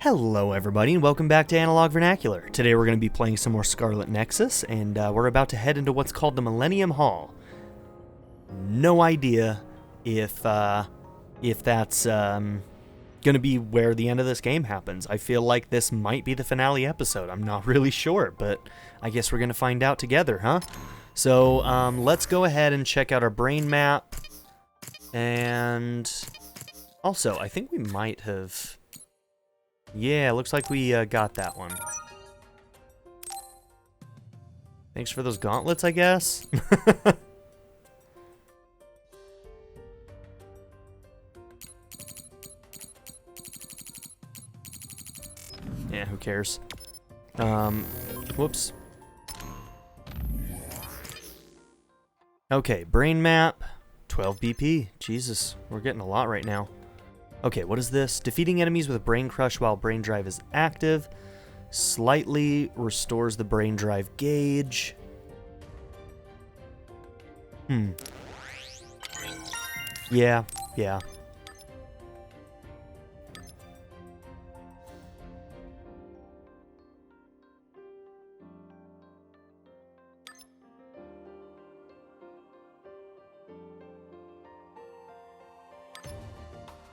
Hello everybody and welcome back to Analog Vernacular. Today we're going to be playing some more Scarlet Nexus and we're about to head into what's called the Millennium Hall. No idea if that's going to be where the end of this game happens. I feel like this might be the finale episode. I'm not really sure, but I guess we're going to find out together, huh? So let's go ahead and check out our brain map. And also, I think we might have... Yeah, looks like we got that one. Thanks for those gauntlets, I guess. Yeah, who cares? Whoops. Okay, brain map, 12 BP. Jesus, we're getting a lot right now. Okay, what is this? Defeating enemies with a brain crush while brain drive is active. Slightly restores the brain drive gauge. Yeah.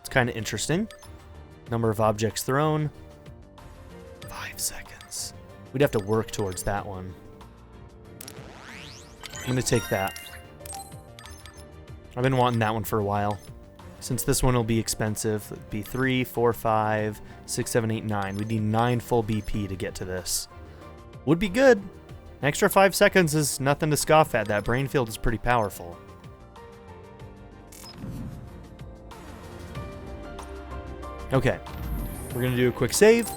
Kind of interesting. Number of objects thrown. 5 seconds. We'd have to work towards that one. I'm gonna take that. I've been wanting that one for a while. Since this one will be expensive, it'd be 3, 4, 5, 6, 7, 8, 9. We'd need 9 full BP to get to this. Would be good. An extra 5 seconds is nothing to scoff at. That brain field is pretty powerful. Okay, we're gonna do a quick save.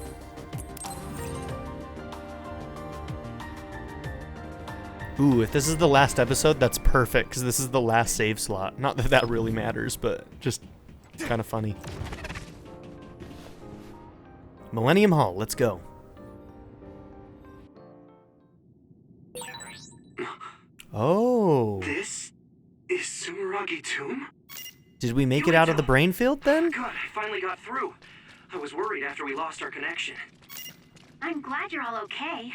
Ooh, if this is the last episode, that's perfect, because this is the last save slot. Not that that really matters, but just kind of funny. Millennium Hall, let's go. Oh. This is Sumeragi Tomb? Did we make it out of the brain field then? God, I finally got through. I was worried after we lost our connection. I'm glad you're all okay.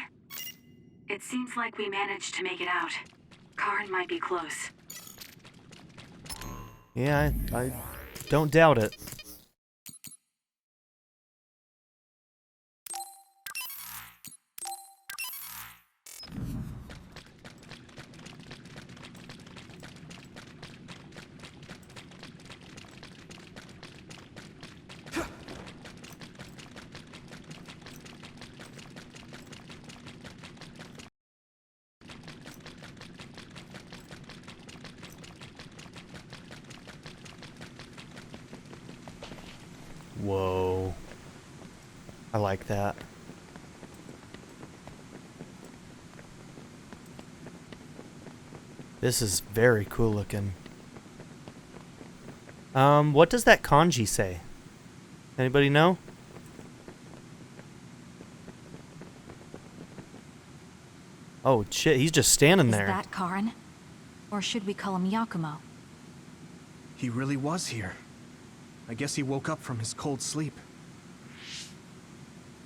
It seems like we managed to make it out. Karn might be close. Yeah, I don't doubt it. Whoa. I like that. This is very cool looking. What does that kanji say? Anybody know? Oh shit, he's just standing there. Is that Karn? Or should we call him Yakumo? He really was here. I guess he woke up from his cold sleep.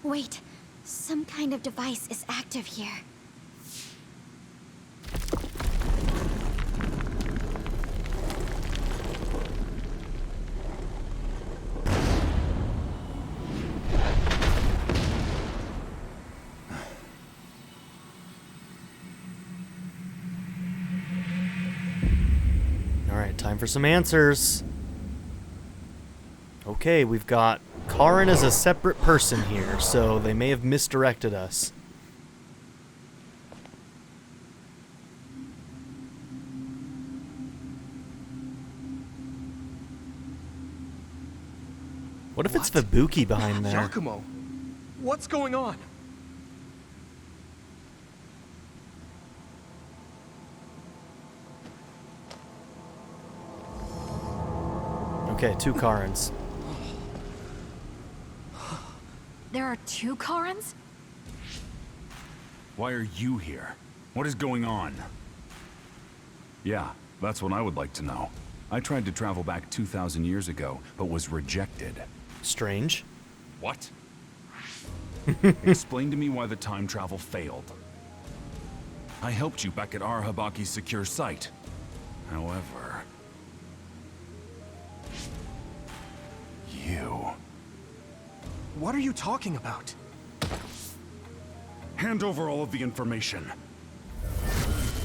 Wait, some kind of device is active here. All right, time for some answers. Okay, we've got Karn as a separate person here, so they may have misdirected us. What if it's Fubuki behind there? Yakumo! What's going on? Okay, 2 Karns. There are 2 Karns? Why are you here? What is going on? Yeah, that's what I would like to know. I tried to travel back 2,000 years ago, but was rejected. Strange. What? Explain to me why the time travel failed. I helped you back at Arahabaki's secure site. However... you... What are you talking about? Hand over all of the information.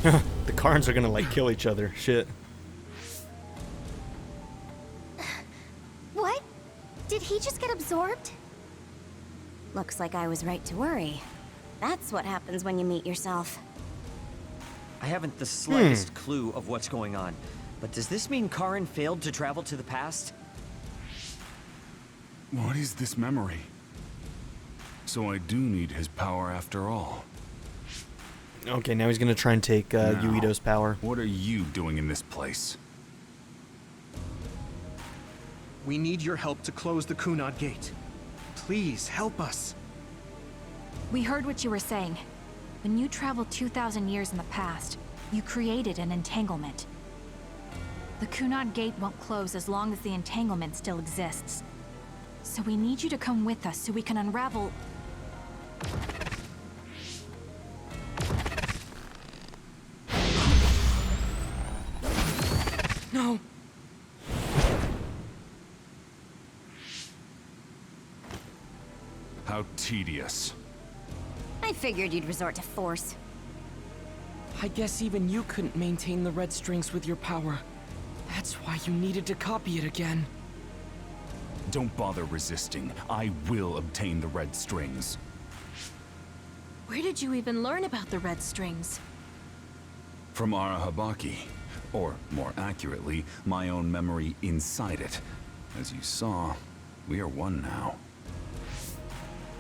The Karns are gonna like kill each other. Shit. What? Did he just get absorbed? Looks like I was right to worry. That's what happens when you meet yourself. I haven't the slightest clue of what's going on, but does this mean Karin failed to travel to the past? What is this memory? So I do need his power after all. Okay, now he's gonna try and take Yuito's power. What are you doing in this place? We need your help to close the Kunad Gate. Please, help us. We heard what you were saying. When you traveled 2,000 years in the past, you created an entanglement. The Kunad Gate won't close as long as the entanglement still exists. So we need you to come with us so we can unravel... No! How tedious. I figured you'd resort to force. I guess even you couldn't maintain the red strings with your power. That's why you needed to copy it again. Don't bother resisting. I will obtain the red strings. Where did you even learn about the red strings? From Arahabaki. Or, more accurately, my own memory inside it. As you saw, we are one now.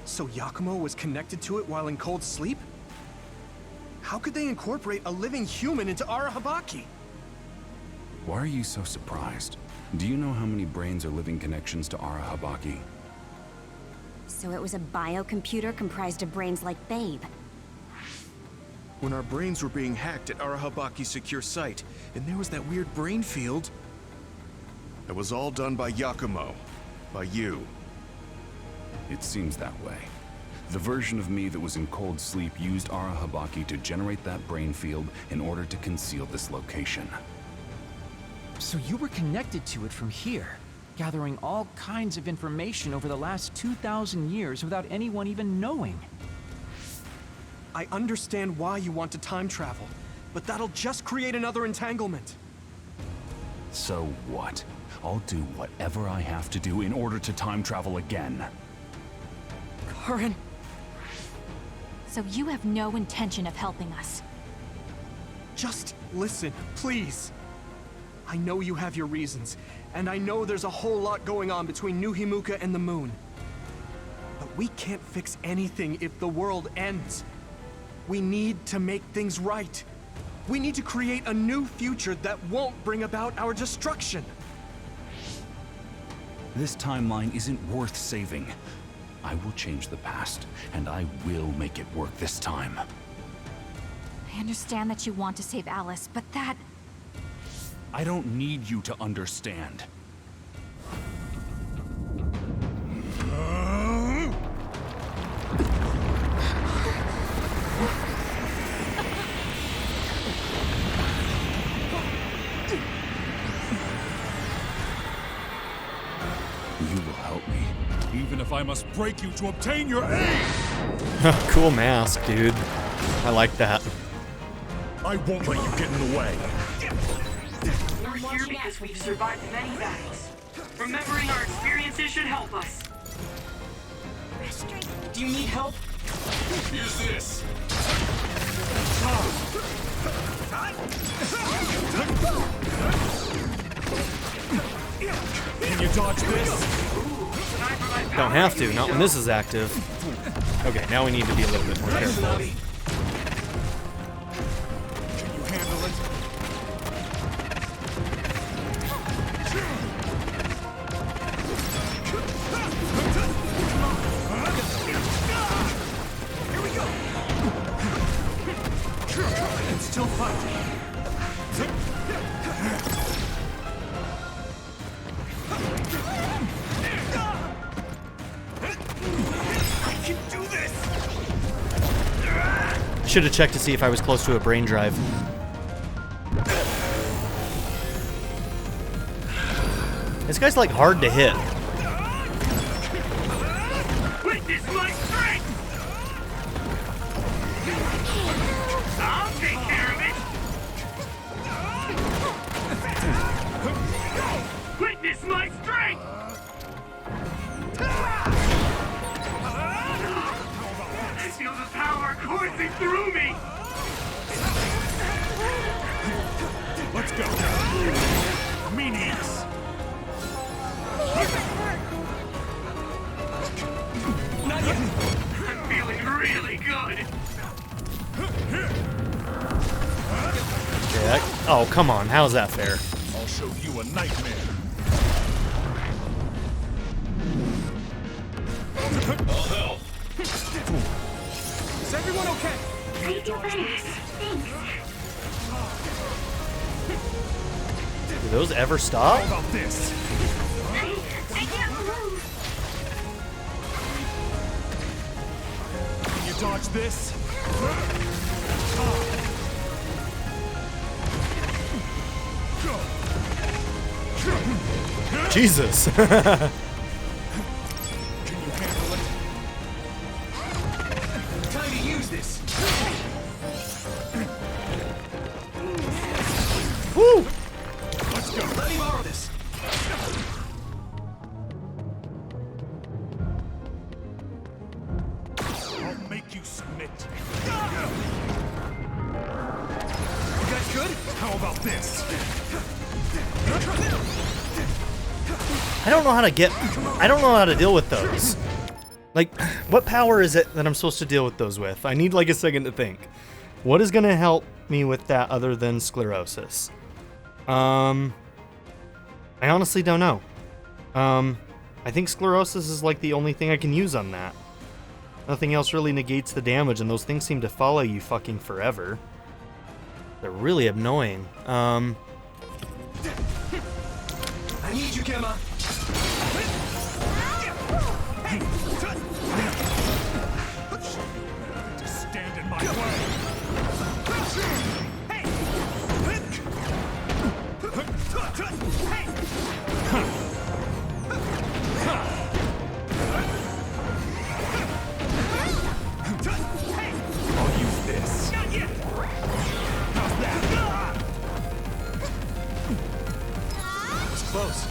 So Yakumo was connected to it while in cold sleep? How could they incorporate a living human into Arahabaki? Why are you so surprised? Do you know how many brains are living connections to Arahabaki? So it was a biocomputer comprised of brains like Babe. When our brains were being hacked at Arahabaki's secure site, and there was that weird brain field. It was all done by Yakumo. By you. It seems that way. The version of me that was in cold sleep used Arahabaki to generate that brain field in order to conceal this location. So you were connected to it from here, gathering all kinds of information over the last 2,000 years without anyone even knowing. I understand why you want to time travel, but that'll just create another entanglement. So what? I'll do whatever I have to do in order to time travel again. Karin! So you have no intention of helping us. Just listen, please. I know you have your reasons, and I know there's a whole lot going on between New Himuka and the moon. But we can't fix anything if the world ends. We need to make things right. We need to create a new future that won't bring about our destruction. This timeline isn't worth saving. I will change the past, and I will make it work this time. I understand that you want to save Alice, but that... I don't need you to understand. You will help me, even if I must break you to obtain your aid! Cool mask, dude. I like that. I won't let you get in the way. We're here because we've survived many battles. Remembering our experiences should help us. Do you need help? Use this! Can you dodge this? Don't have to, not when this is active. Okay, now we need to be a little bit more careful. Can you handle it? Here we go! And still fight. I can do this! Should have checked to see if I was close to a brain drive. This guy's like hard to hit. Witness my strength! I'll take care of it! Witness my strength! I feel the power coursing through me! Let's go. Maniacs. Not yet. I'm feeling really good. Yeah. Oh, come on. How's that fair? I'll show you a nightmare. I'll help. Is everyone okay? I do better. Thanks. Do those ever stop? How about this? I can't move. Can you dodge this? Jesus. Can you handle it? Time to use this. Woo! Let's go. Let me borrow this. I'll make you submit. You guys good? How about this? I don't know how to deal with those. Like, what power is it that I'm supposed to deal with those with? I need like a second to think. What is gonna help me with that other than sclerosis? I honestly don't know. I think sclerosis is like the only thing I can use on that. Nothing else really negates the damage, and those things seem to follow you fucking forever. They're really annoying. I need you, Gemma. Just stand in my way. I'll use this. How's that? It's close.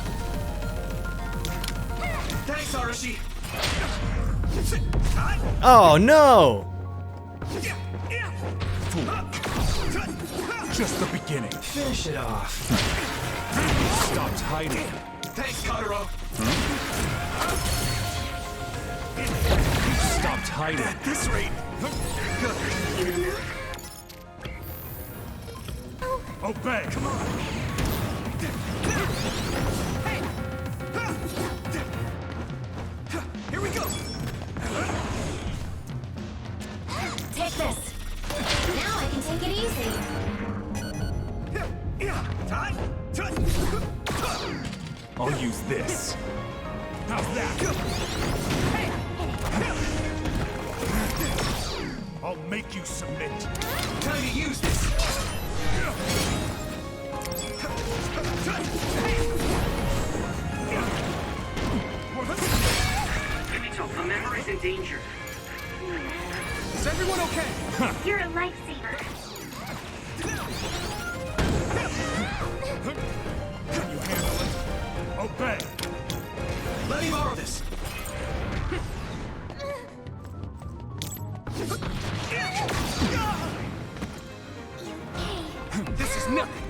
Thanks, Arashi. Oh no! Just the beginning. Finish it off. Stopped hiding. Thanks, Kagero. Stopped hiding. At this rate. Good. Obey. Come on. Here we go. Take this. Now I can take it easy. I'll use this. How's that? I'll make you submit. Time to use this. The memory's in danger. Is everyone okay? You're a lifesaver. Can you handle it? Obey. Let me borrow this. This is nothing.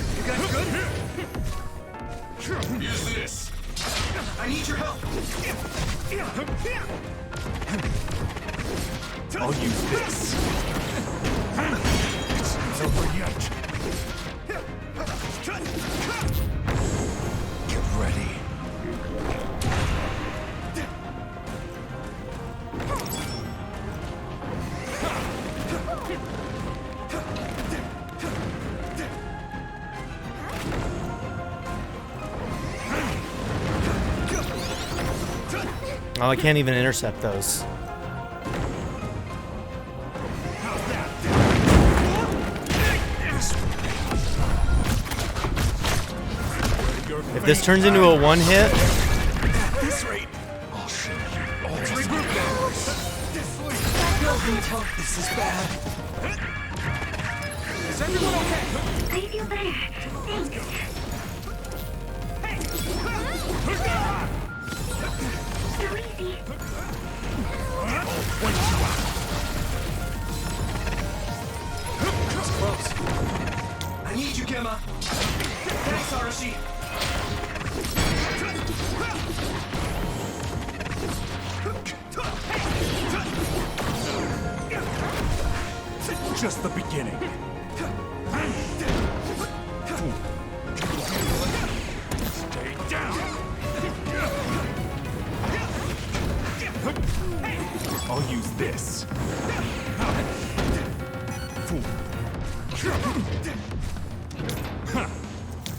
You guys good? Use this. I need your help. I'll use this. It's not over yet. Get ready. Oh, I can't even intercept those. If this turns into a one-hit... This rate. I'll show you. Let's regroup now. This is bad. Is everyone okay? I feel better. Thanks. So easy. It's close. I need you, Gemma. Thanks, Arashi. Just the beginning. Stay down. I'll use this.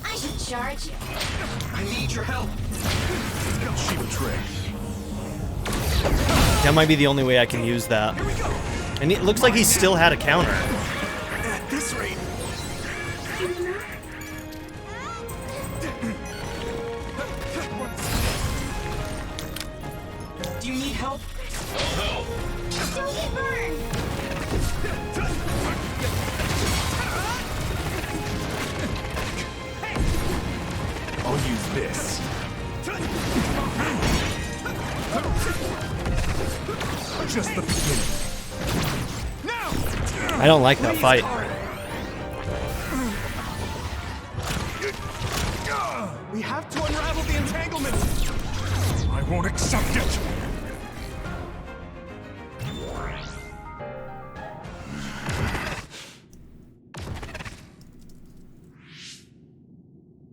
I should charge you. I need your help. Shield trick. That might be the only way I can use that. And it looks like he still had a counter. At this rate. Do you need help? Don't get burned. I'll use this. Just the beginning. I don't like that fight. We have to unravel the entanglement. I won't accept it.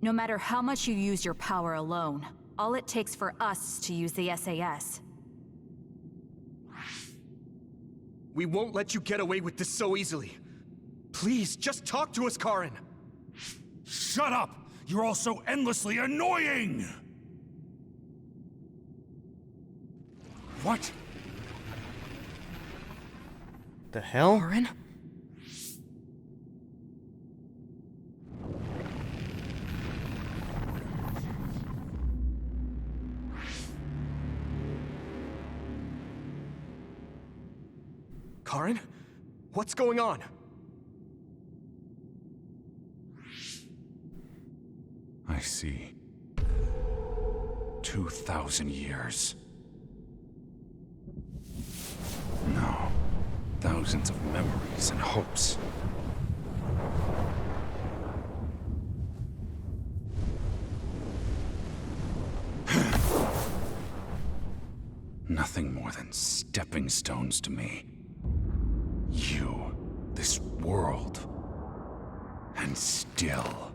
No matter how much you use your power alone, all it takes for us to use the SAS. We won't let you get away with this so easily. Please, just talk to us, Karin. Shut up! You're all so endlessly annoying! What? The hell? Karin? Karin? What's going on? I see. 2,000 years. No. Thousands of memories and hopes. Nothing more than stepping stones to me. You, this world, and still.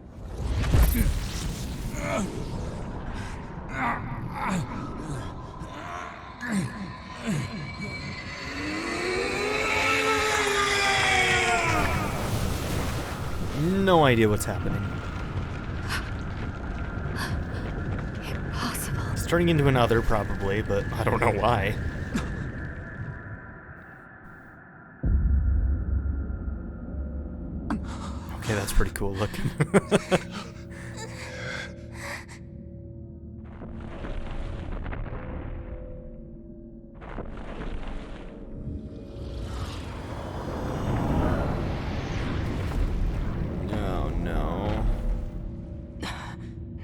No idea what's happening. Impossible. It's turning into another, probably, but I don't know why. Okay, that's pretty cool looking. Oh no.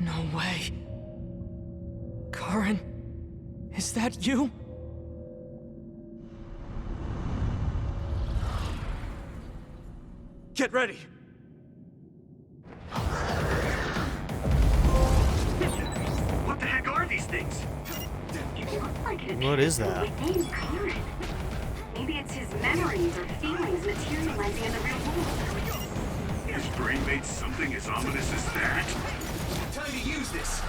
No way. Karin, is that you? Get ready. What the heck are these things? It looks like it What is that? within Karin. Maybe it's his memories or feelings materializing in the real world. His brain made something as ominous as that? Time to use this.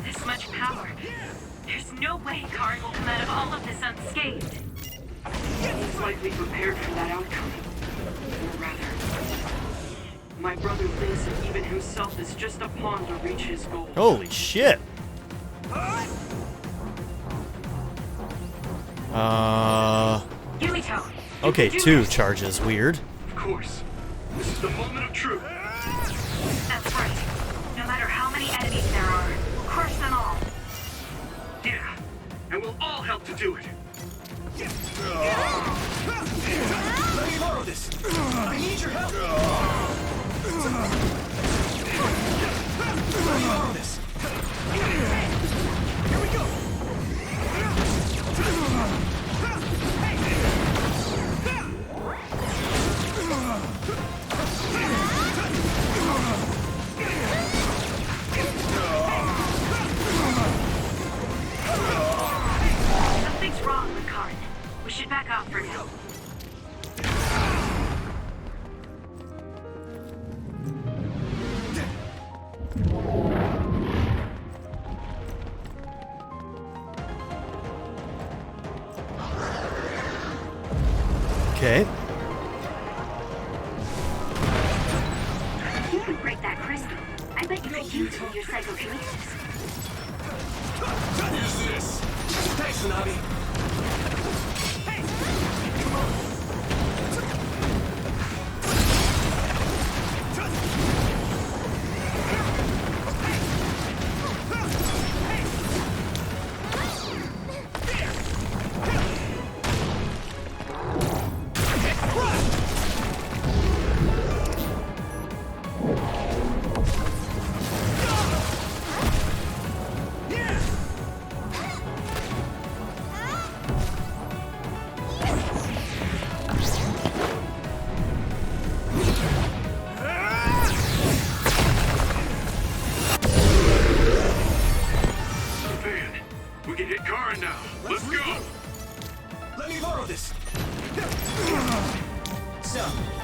This much power. There's no way Karin will come out of all of this unscathed. Seems like we prepared for that outcome. Or rather, My brother thinks that even himself is just a pawn to reach his goal. Holy shit. Yuito, Okay, 2 charges. Weird. of course. This is the moment of truth. That's right. No matter how many enemies there are, we'll crush them all. Yeah, and we'll all help to do it. Let me borrow this. I need your help. Let me borrow this. Here we go. Something's wrong with Karn. We should back off for now. Okay. You can break that crystal. I bet you could use it with your psychokinesis. Use this. Thanks, Nabi.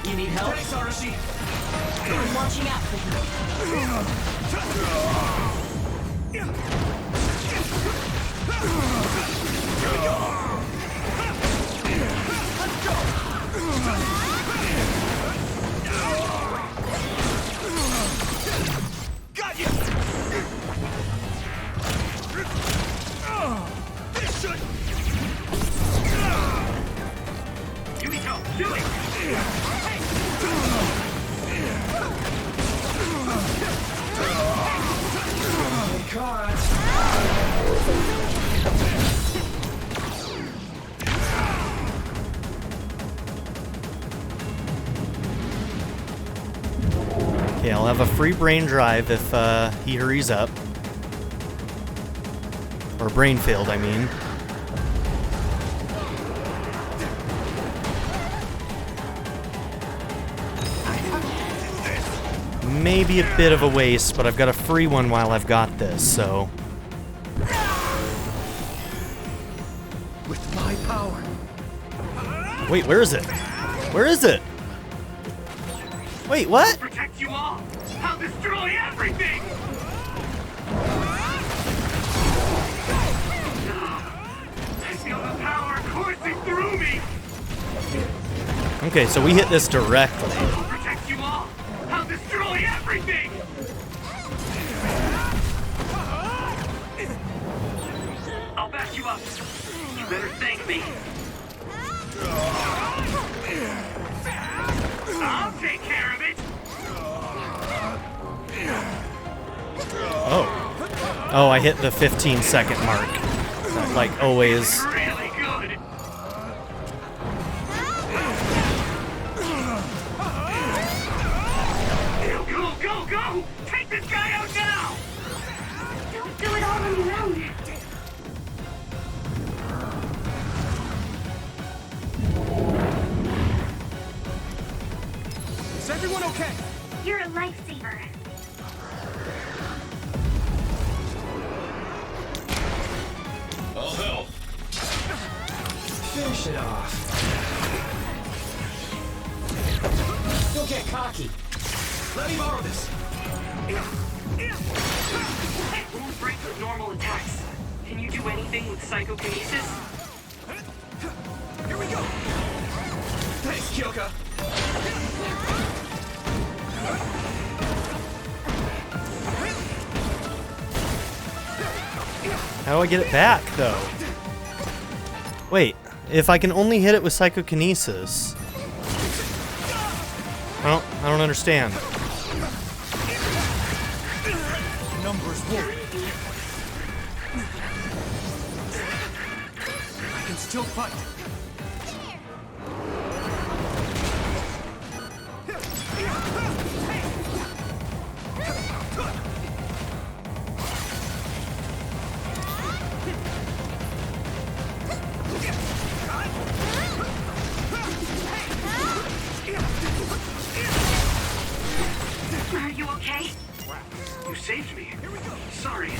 You need help? Thanks, Arashi. I'm watching out for Got you. This should. Yuito, do it! Okay, I'll have a free brain drive if he hurries up. Or brain field, I mean. Maybe a bit of a waste, but I've got a free one while I've got this, so... With my power. Wait, where is it? Where is it? Wait, what? Protect you all! I'll destroy everything! I feel the power coursing through me! Okay, so we hit this directly. I'll protect you all! I'll destroy everything! I'll back you up. You better thank me. I'll take care of it! Oh. Oh, I hit the 15-second mark. Like always. Really good! Go, go, go! Take this guy out now! Don't do it all on your own. Is everyone okay? You're a lifesaver. I'll help. Finish it off. Don't get cocky. Let me borrow this. Won't break with normal attacks. Can you do anything with psychokinesis? Here we go. Thanks, Kyoka. How do I get it back, though? Wait, if I can only hit it with psychokinesis... Well, I don't understand. Numbers won't. I can still fight. Are you okay? Wow, you saved me. Here we go. Sorry.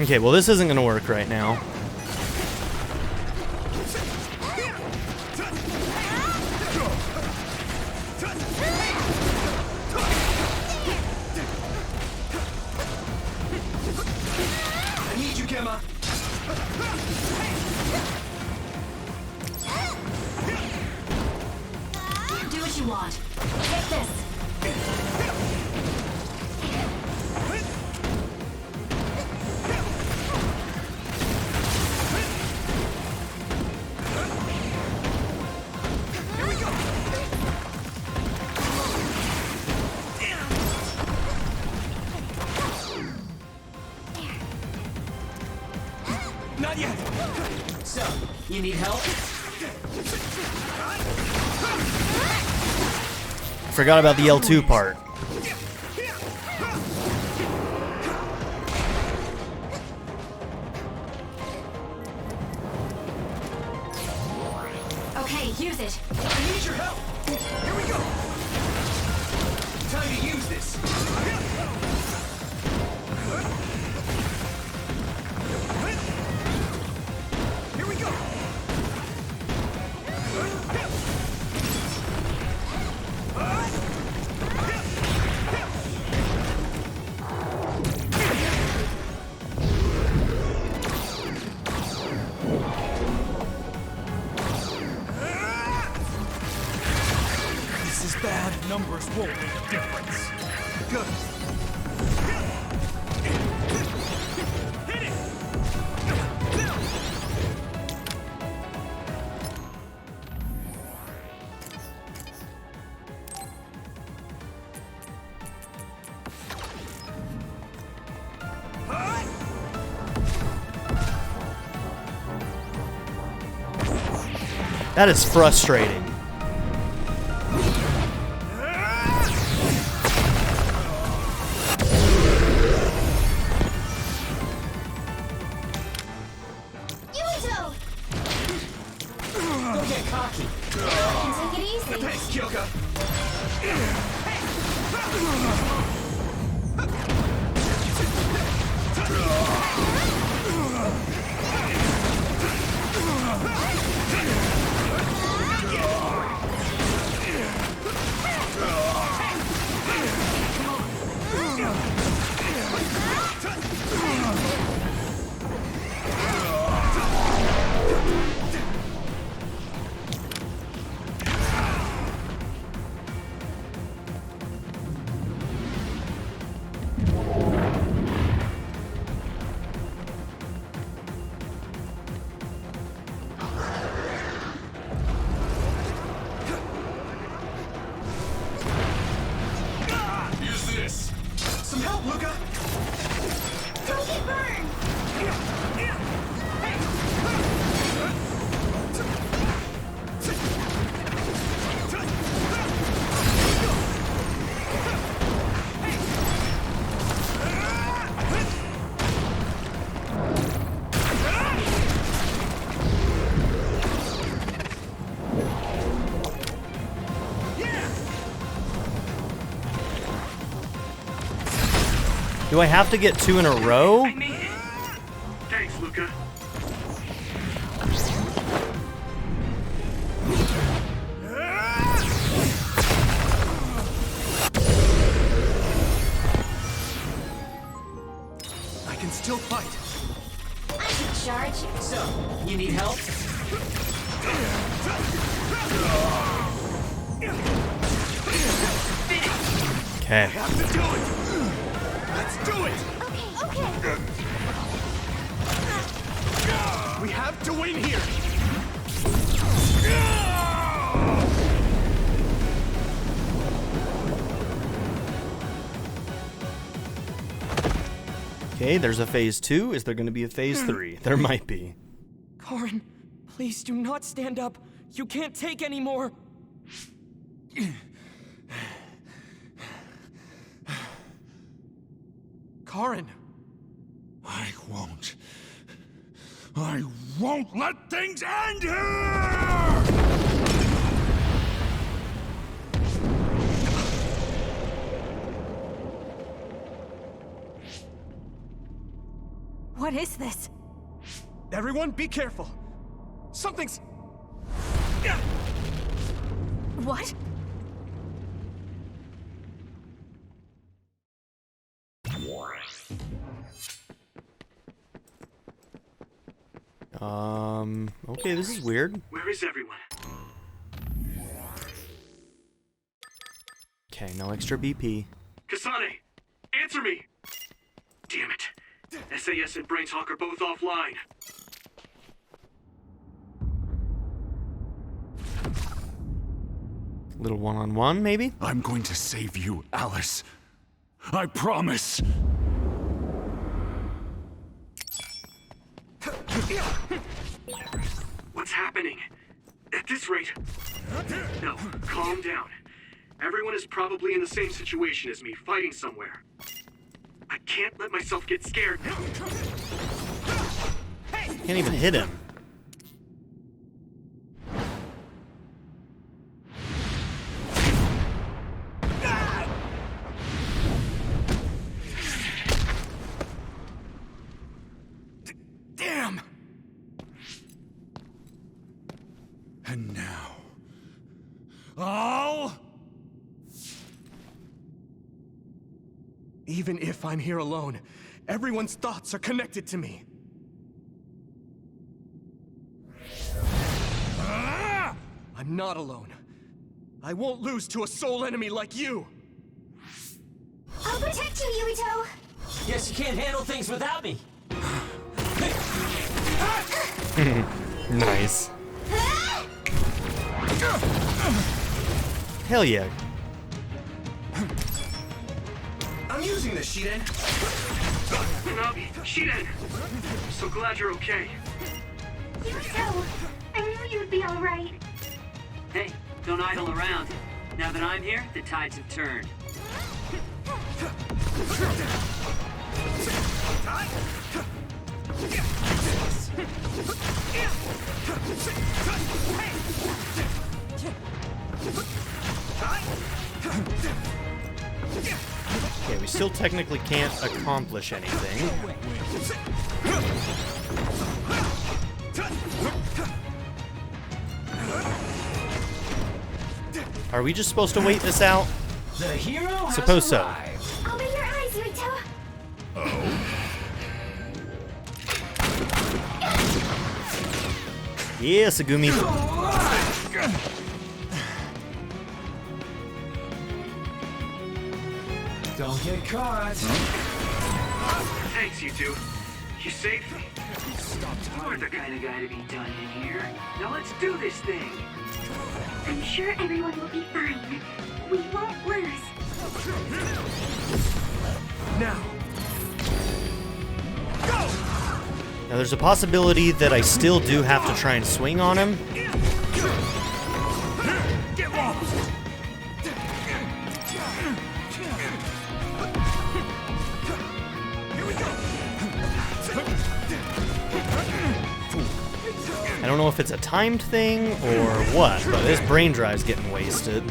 Okay, well this isn't gonna work right now. I need you, Gemma. Do what you want. Take this. Here we go. Not yet. So, you need help? Forgot about the L2 part. Okay, use it. I need your help. Here we go. Time to use this. Here we go. This is bad. Numbers won't make a difference. Good. Hit it! That is frustrating. Yuito! Don't get cocky. Take it easy. Thanks, Kyoka. Use this. Some help, Luca. Don't get burned! Do I have to get 2 in a row? I made it. Thanks, Luca. I can still charge? So, you need help? Okay. Have to do it! Let's do it! Okay. We have to win here! Okay, there's a phase 2. Is there going to be a phase 3? There might be. Karin, please do not stand up. You can't take any more. Karin! I won't let things end here! What is this? Everyone, be careful! Something's... What? Okay, this is weird. Where is everyone? Okay, no extra BP. Kasane, answer me! Damn it. SAS and Brain Talk are both offline. Little one-on-one, maybe? I'm going to save you, Alice. I promise. What's happening? At this rate... No, calm down. Everyone is probably in the same situation as me, fighting somewhere. I can't let myself get scared. Can't even hit him. Damn! And now... I'll... Even if I'm here alone, everyone's thoughts are connected to me. I'm not alone. I won't lose to a soul enemy like you! I'll protect you, Yuito! Guess you can't handle things without me. Nice. Hell yeah. I'm using this, Shiden! Nabi, Shiden! I'm so glad you're okay. Yuito, I knew you'd be alright. Hey, don't idle around. Now that I'm here, the tides have turned. Okay, we still technically can't accomplish anything. Are we just supposed to wait this out? The hero has Suppose so. arrived. I'll be your eyes, Yuito! Yeah, Sagumi. Don't get caught. Thanks, you two. You saved me. You're the kind of guy to be done in here. Now let's do this thing. I'm sure everyone will be fine. We won't lose. Now! Now there's a possibility that I still do have to try and swing on him. Get lost! Here we go! I don't know if it's a timed thing or what, but this brain drive's getting wasted.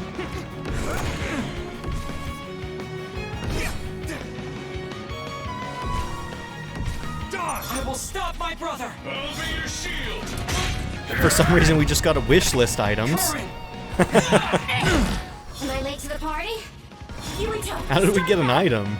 I will stop my brother. I'll be your shield! For some reason, we just got a wish list items. Am I late to the party? Yuito! How did we get an item?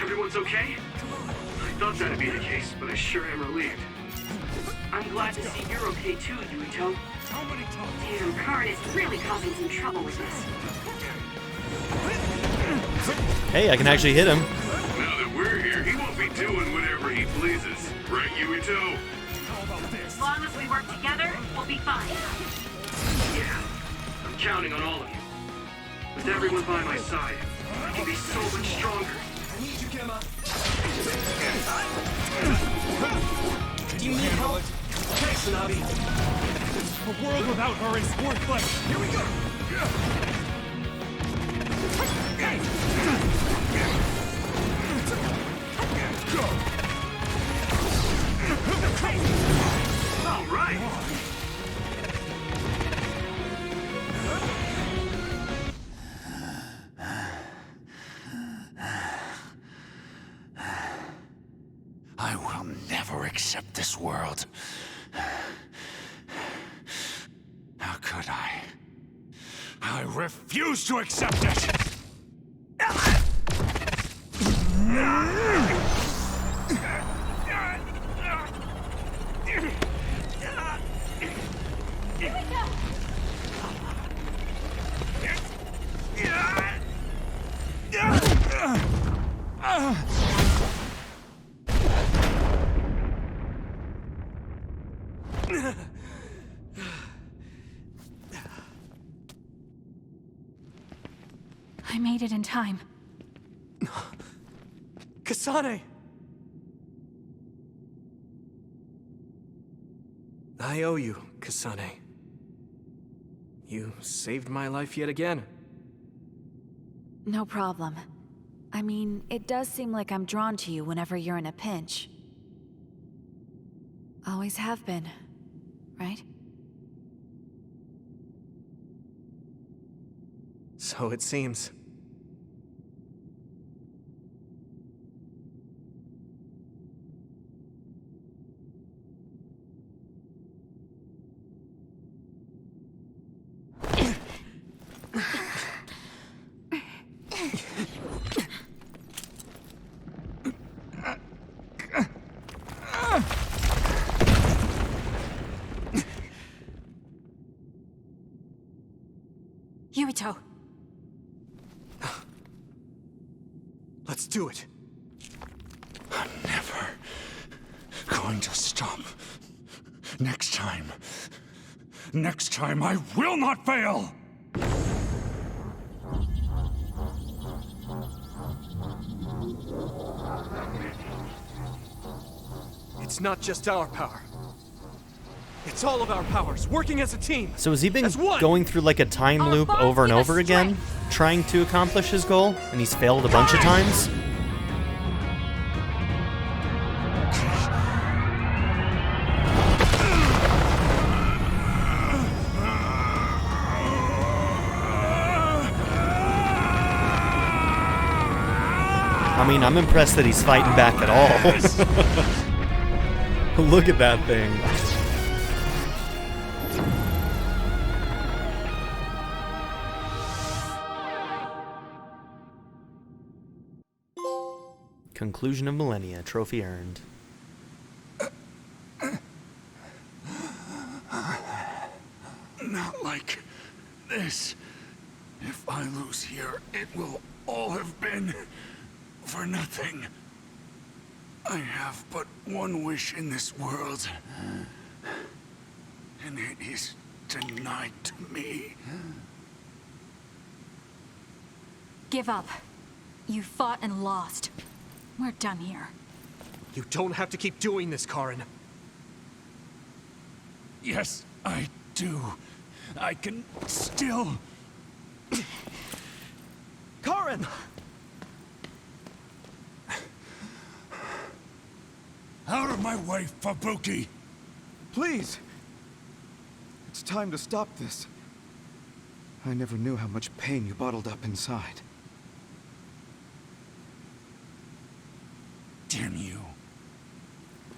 Everyone's okay? I thought that'd be the case, but I sure am relieved. I'm glad to see you're okay too, Yuito. Damn, Karn is really causing some trouble with this. Hey, I can actually hit him. Now that we're here, he won't be doing whatever he pleases. Right, Yuito? As long as we work together, we'll be fine. Yeah, I'm counting on all of you. With everyone by my side, I can be so much stronger. I need you, Gemma. Do you need help? Thanks, Nabi. A world without her is worthless. Here we go. All right. I will never accept this world. How could I? I refuse to accept it! I made it in time. Kasane! I owe you, Kasane. You saved my life yet again. No problem. I mean, it does seem like I'm drawn to you whenever you're in a pinch. Always have been, right? So it seems. Yuito! Let's do it. I'm never going to stop. Next time I will not fail! It's not just our power. It's all of our powers, working as a team. So has he been as one. going through like a time loop over and over again, trying to accomplish his goal, and he's failed a bunch of times? I mean, I'm impressed that he's fighting back at all. Look at that thing. Conclusion of Millennia, trophy earned. Not like this. If I lose here, it will all have been for nothing. I have but one wish in this world, and it is denied to me. Give up. You fought and lost. We're done here. You don't have to keep doing this, Karin. Yes, I do. I can still... Karin! Out of my way, Fubuki! Please! It's time to stop this. I never knew how much pain you bottled up inside. Damn you.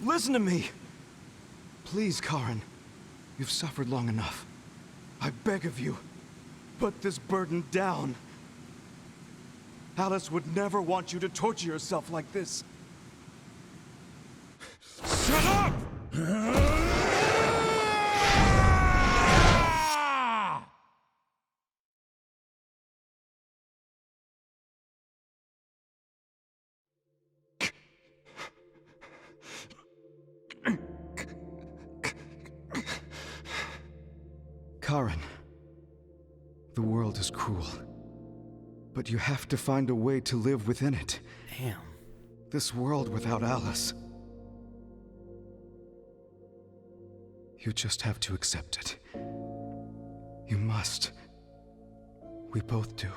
Listen to me! Please, Karin. You've suffered long enough. I beg of you, put this burden down. Alice would never want you to torture yourself like this. Shut up! Karin, the world is cruel, but you have to find a way to live within it. Damn. This world without Alice. You just have to accept it. You must. We both do.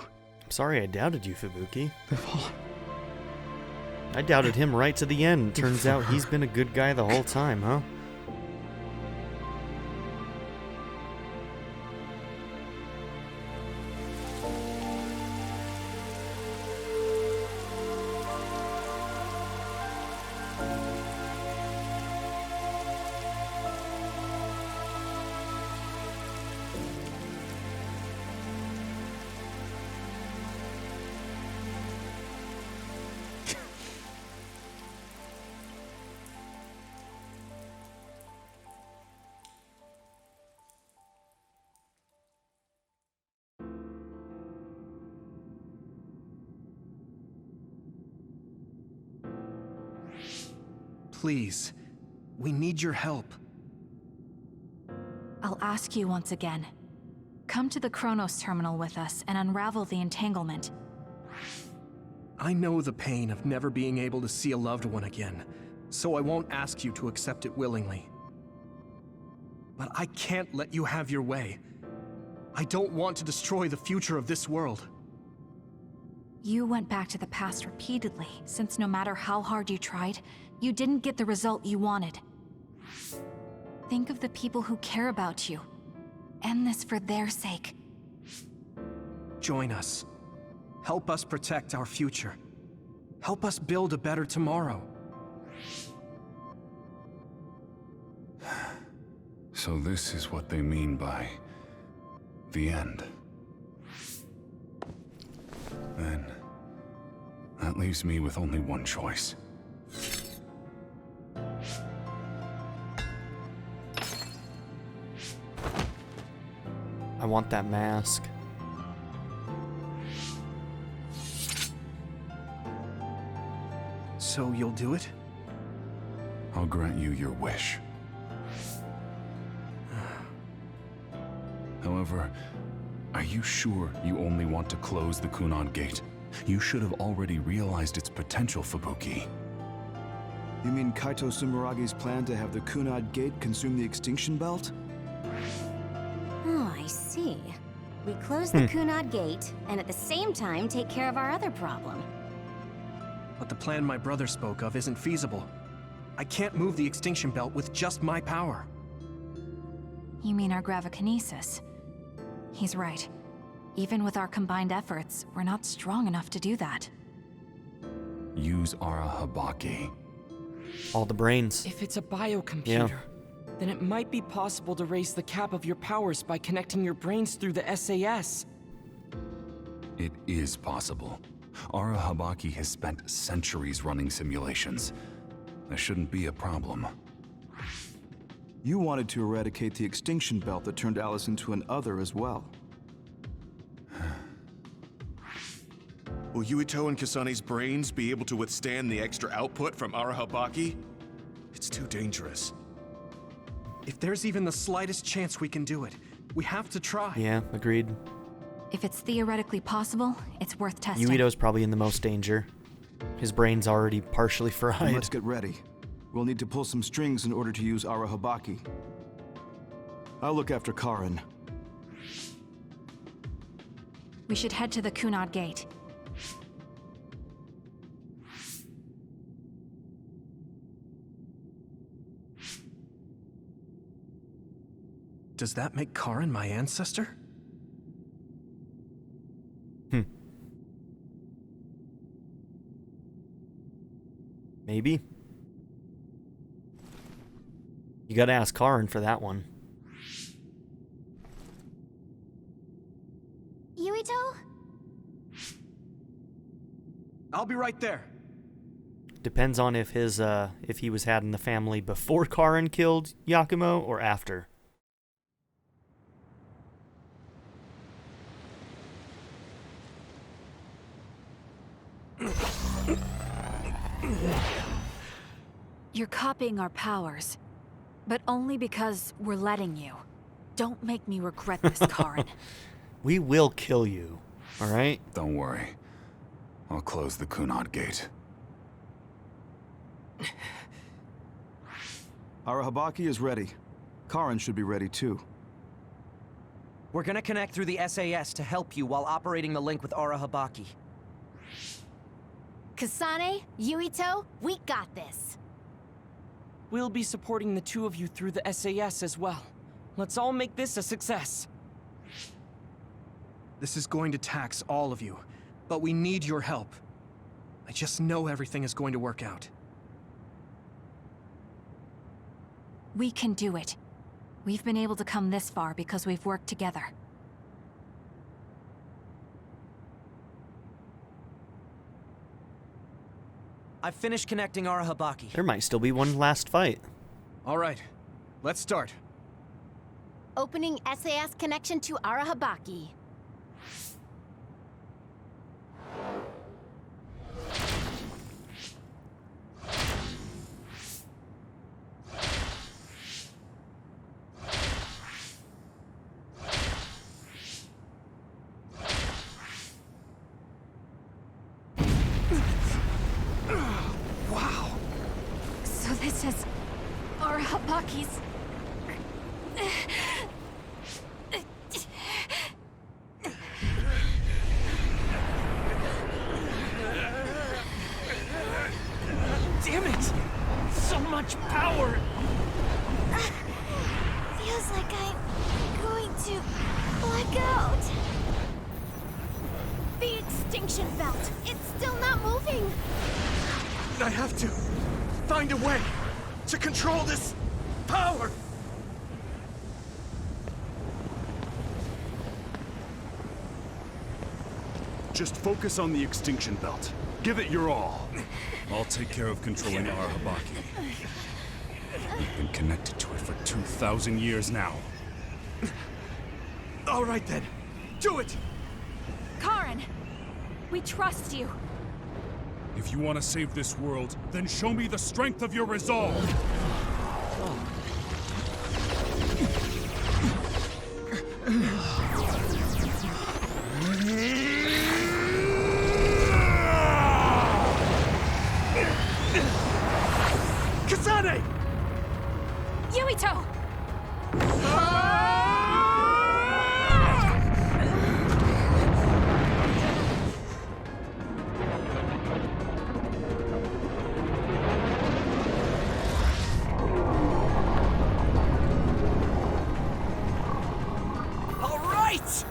I'm sorry I doubted you, Fubuki. They've all... I doubted him right to the end. Turns out he's been a good guy the whole time, huh? Please, we need your help. I'll ask you once again. Come to the Chronos terminal with us and unravel the entanglement. I know the pain of never being able to see a loved one again, so I won't ask you to accept it willingly. But I can't let you have your way. I don't want to destroy the future of this world. You went back to the past repeatedly, since no matter how hard you tried, you didn't get the result you wanted. Think of the people who care about you. End this for their sake. Join us. Help us protect our future. Help us build a better tomorrow. So this is what they mean by the end. Then that leaves me with only one choice. I want that mask. So you'll do it? I'll grant you your wish. However, are you sure you only want to close the Kunad Gate? You should have already realized its potential, Fubuki. You mean Kaito Sumeragi's plan to have the Kunad Gate consume the Extinction Belt? Oh, I see. We close the Kunad Gate, and at the same time take care of our other problem. But the plan my brother spoke of isn't feasible. I can't move the Extinction Belt with just my power. You mean our gravikinesis? He's right. Even with our combined efforts, we're not strong enough to do that. Use Arahabaki. All the brains. If it's a biocomputer, then it might be possible to raise the cap of your powers by connecting your brains through the SAS. It is possible. Arahabaki has spent centuries running simulations. There shouldn't be a problem. You wanted to eradicate the Extinction Belt that turned Alice into an other as well. Will Yuito and Kasane's brains be able to withstand the extra output from Arahabaki? It's too dangerous. If there's even the slightest chance we can do it, we have to try. Yeah, agreed. If it's theoretically possible, it's worth testing. Yuito's probably in the most danger. His brain's already partially fried. Let's get ready. We'll need to pull some strings in order to use Arahabaki. I'll look after Karin. We should head to the Kunad Gate. Does that make Karin my ancestor? Maybe. You gotta ask Karin for that one. Yuito? I'll be right there. Depends on if he was had in the family before Karin killed Yakumo or after. You're copying our powers, but only because we're letting you. Don't make me regret this, Karin. We will kill you, alright? Don't worry. I'll close the Kunad Gate. Arahabaki is ready. Karin should be ready too. We're gonna connect through the SAS to help you while operating the link with Arahabaki. Kasane, Yuito, we got this. We'll be supporting the two of you through the SAS as well. Let's all make this a success. This is going to tax all of you, but we need your help. I just know everything is going to work out. We can do it. We've been able to come this far because we've worked together. I've finished connecting Arahabaki. There might still be one last fight. All right, let's start. Opening SAS connection to Arahabaki. This is Arahabaki's... Damn it! So much power! Feels like I'm going to black out. The extinction belt. It's still not moving. I have to find a way to control this power. Just focus on the extinction belt. Give it your all. I'll take care of controlling Arahabaki. We've been connected to it for 2,000 years now. All right then, do it! Karin, we trust you. If you want to save this world, then show me the strength of your resolve. Kasane! Yuito!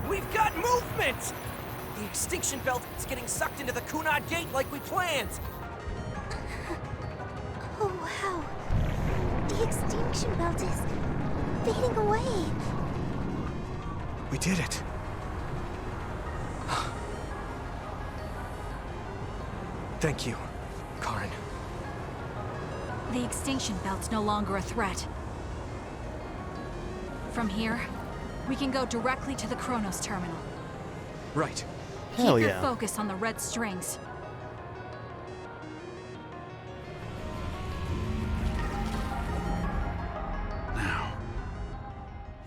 We've got movement! The extinction belt is getting sucked into the Kunad Gate like we planned! Oh, wow. The extinction belt is fading away. We did it. Thank you, Karin. The extinction belt's no longer a threat. From here, we can go directly to the Chronos terminal. Right. Hell Keep yeah. your focus on the red strings. Now,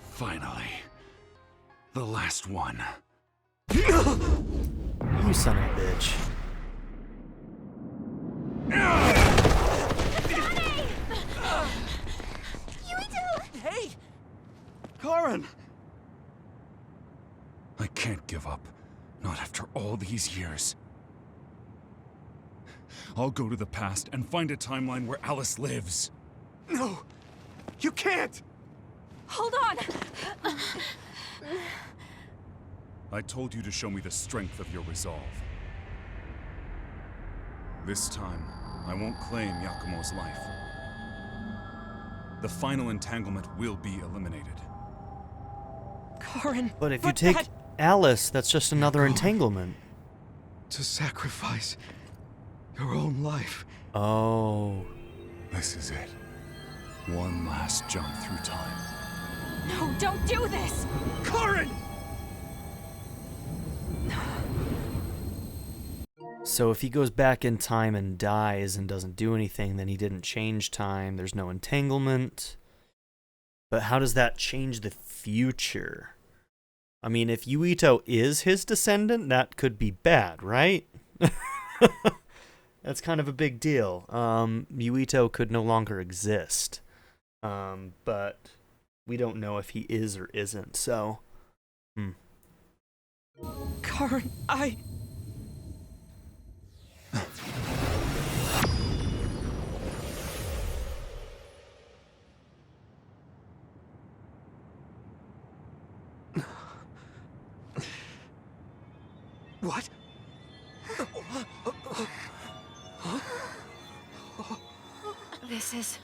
finally, the last one. You son of a bitch. Hey! Karin! I can't give up. Not after all these years. I'll go to the past and find a timeline where Alice lives. No! You can't! Hold on! I told you to show me the strength of your resolve. This time, I won't claim Yakumo's life. the final entanglement will be eliminated. Karin, But if you take Alice, that's just another entanglement. To sacrifice your own life. Oh. This is it. One last jump through time. No, don't do this! Karin! So if he goes back in time and dies and doesn't do anything, then he didn't change time. There's no entanglement. But how does that change the future? I mean, if Yuito is his descendant, that could be bad, right? That's kind of a big deal. Yuito could no longer exist. But we don't know if he is or isn't, so... Karin, What? This is...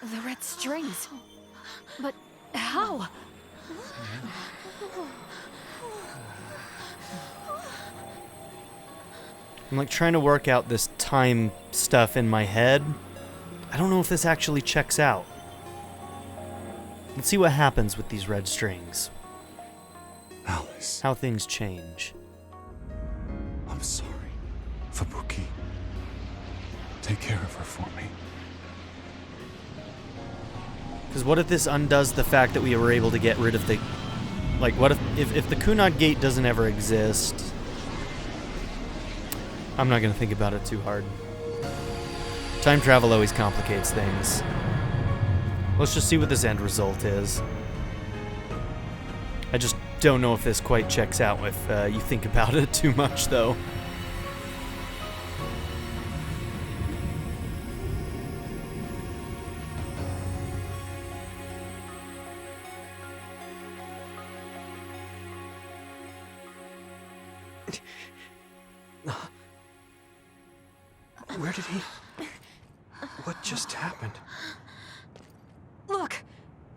the red strings. But how? I'm like trying to work out this time stuff in my head. I don't know if this actually checks out. Let's see what happens with these red strings. Alice. How things change. I'm sorry, Fubuki. Take care of her for me. Because what if this undoes the fact that we were able to get rid of the... Like, what if the Kunad Gate doesn't ever exist? I'm not going to think about it too hard. Time travel always complicates things. Let's just see what this end result is. I just don't know if this quite checks out if you think about it too much, though. Where did he... What just happened? Look!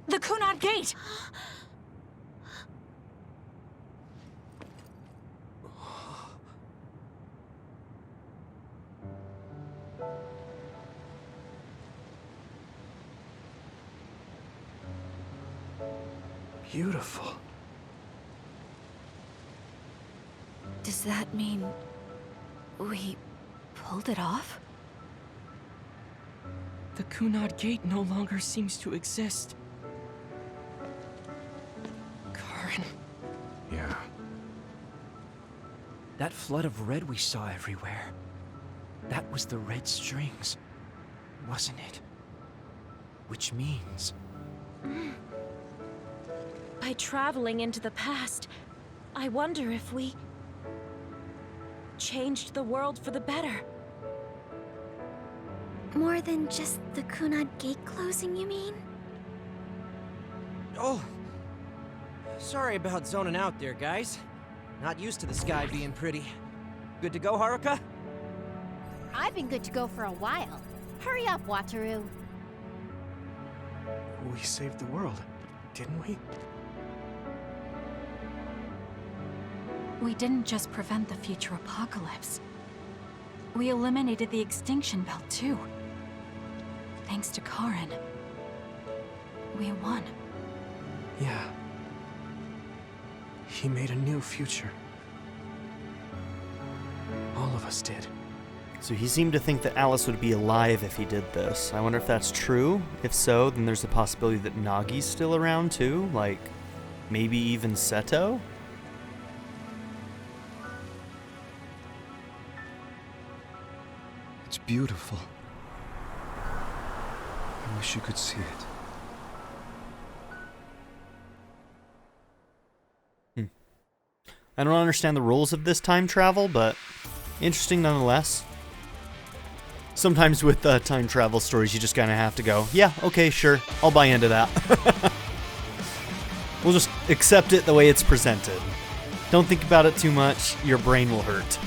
The Kunad Gate! Beautiful. Does that mean... we... pulled it off? The Kunad Gate no longer seems to exist. Karin. Yeah. That flood of red we saw everywhere. That was the red strings, wasn't it? Which means... By traveling into the past, I wonder if we... changed the world for the better. More than just the Kunad Gate closing, you mean? Oh. Sorry about zoning out there, guys. Not used to the sky being pretty. Good to go, Haruka? I've been good to go for a while. Hurry up, Wataru. We saved the world, didn't we? We didn't just prevent the future apocalypse. We eliminated the extinction belt, too. Thanks to Karin. We won. Yeah. He made a new future. All of us did. So he seemed to think that Alice would be alive if he did this. I wonder if that's true. If so, then there's a possibility that Nagi's still around too. Like, maybe even Seto? It's beautiful. I wish you could see it. I don't understand the rules of this time travel, but interesting nonetheless. Sometimes with time travel stories, you just kind of have to go, yeah, okay, sure, I'll buy into that. We'll just accept it the way it's presented. Don't think about it too much, your brain will hurt.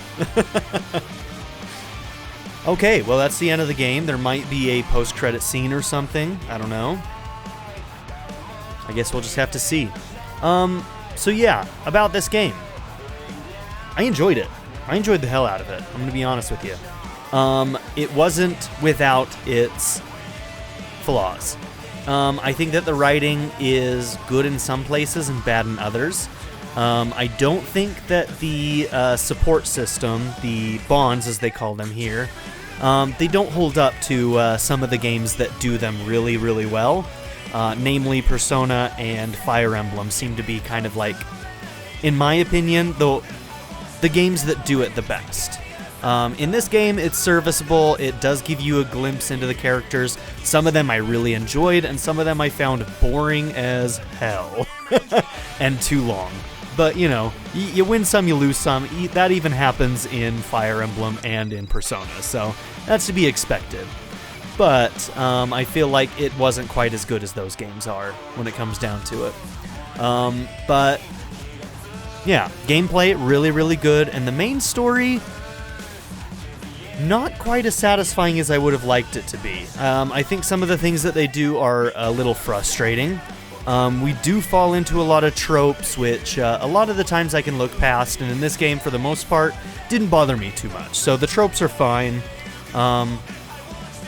Okay, well, that's the end of the game. There might be a post-credit scene or something. I don't know. I guess we'll just have to see. So yeah, about this game. I enjoyed it. I enjoyed the hell out of it. I'm going to be honest with you. It wasn't without its flaws. I think that the writing is good in some places and bad in others. I don't think that the support system, the bonds as they call them here, they don't hold up to some of the games that do them really, really well. Namely, Persona and Fire Emblem seem to be kind of like, in my opinion, the games that do it the best. In this game, it's serviceable. It does give you a glimpse into the characters. Some of them I really enjoyed, and some of them I found boring as hell and too long. But, you know, you win some, you lose some. That even happens in Fire Emblem and in Persona, so that's to be expected. But I feel like it wasn't quite as good as those games are when it comes down to it. But, yeah, gameplay, really, really good. And the main story, not quite as satisfying as I would have liked it to be. I think some of the things that they do are a little frustrating. We do fall into a lot of tropes, which a lot of the times I can look past, and in this game, for the most part, didn't bother me too much. So the tropes are fine,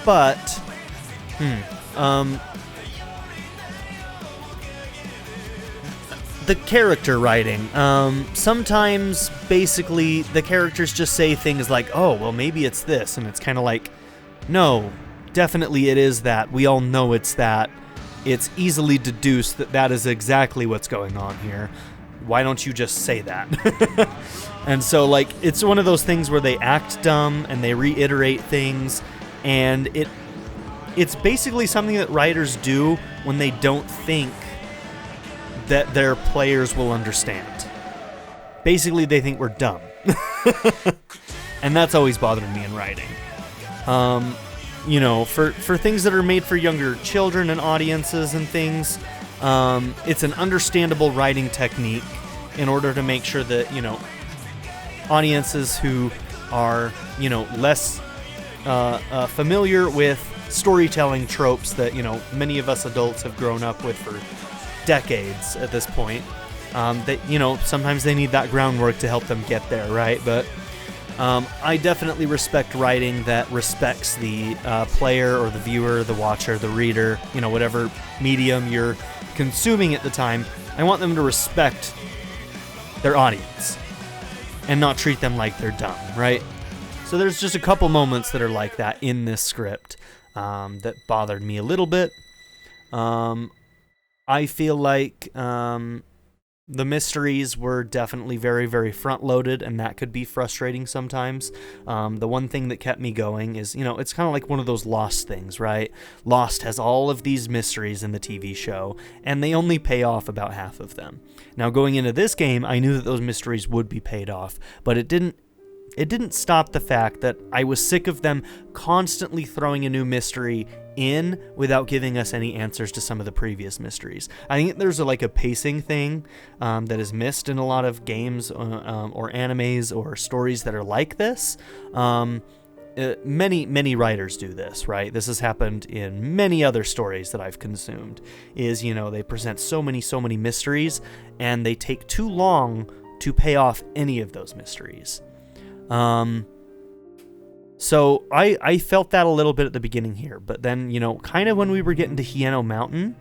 but the character writing, sometimes basically the characters just say things like, oh, well, maybe it's this, and it's kind of like, no, definitely it is that. We all know it's that. It's easily deduced that that is exactly what's going on here. Why don't you just say that? And so, like, it's one of those things where they act dumb and they reiterate things, and it's basically something that writers do when they don't think that their players will understand. Basically, they think we're dumb. And that's always bothered me in writing. You know, for things that are made for younger children and audiences and things, it's an understandable writing technique in order to make sure that, you know, audiences who are, you know, less familiar with storytelling tropes that, you know, many of us adults have grown up with for decades at this point, that, you know, sometimes they need that groundwork to help them get there, right? But I definitely respect writing that respects the player or the viewer, the watcher, the reader, you know, whatever medium you're consuming at the time. I want them to respect their audience and not treat them like they're dumb, right? So there's just a couple moments that are like that in this script that bothered me a little bit. I feel like the mysteries were definitely very, very front-loaded, and that could be frustrating sometimes. The one thing that kept me going is, you know, it's kind of like one of those Lost things, right? Lost has all of these mysteries in the TV show, and they only pay off about half of them. Now, going into this game, I knew that those mysteries would be paid off, but it didn't stop the fact that I was sick of them constantly throwing a new mystery in without giving us any answers to some of the previous mysteries. I think there's a pacing thing that is missed in a lot of games or animes or stories that are like this. Many writers do this, right? This has happened in many other stories that I've consumed, is, you know, they present so many mysteries, and they take too long to pay off any of those mysteries. So I felt that a little bit at the beginning here, but then, you know, kind of when we were getting to Hieno Mountain,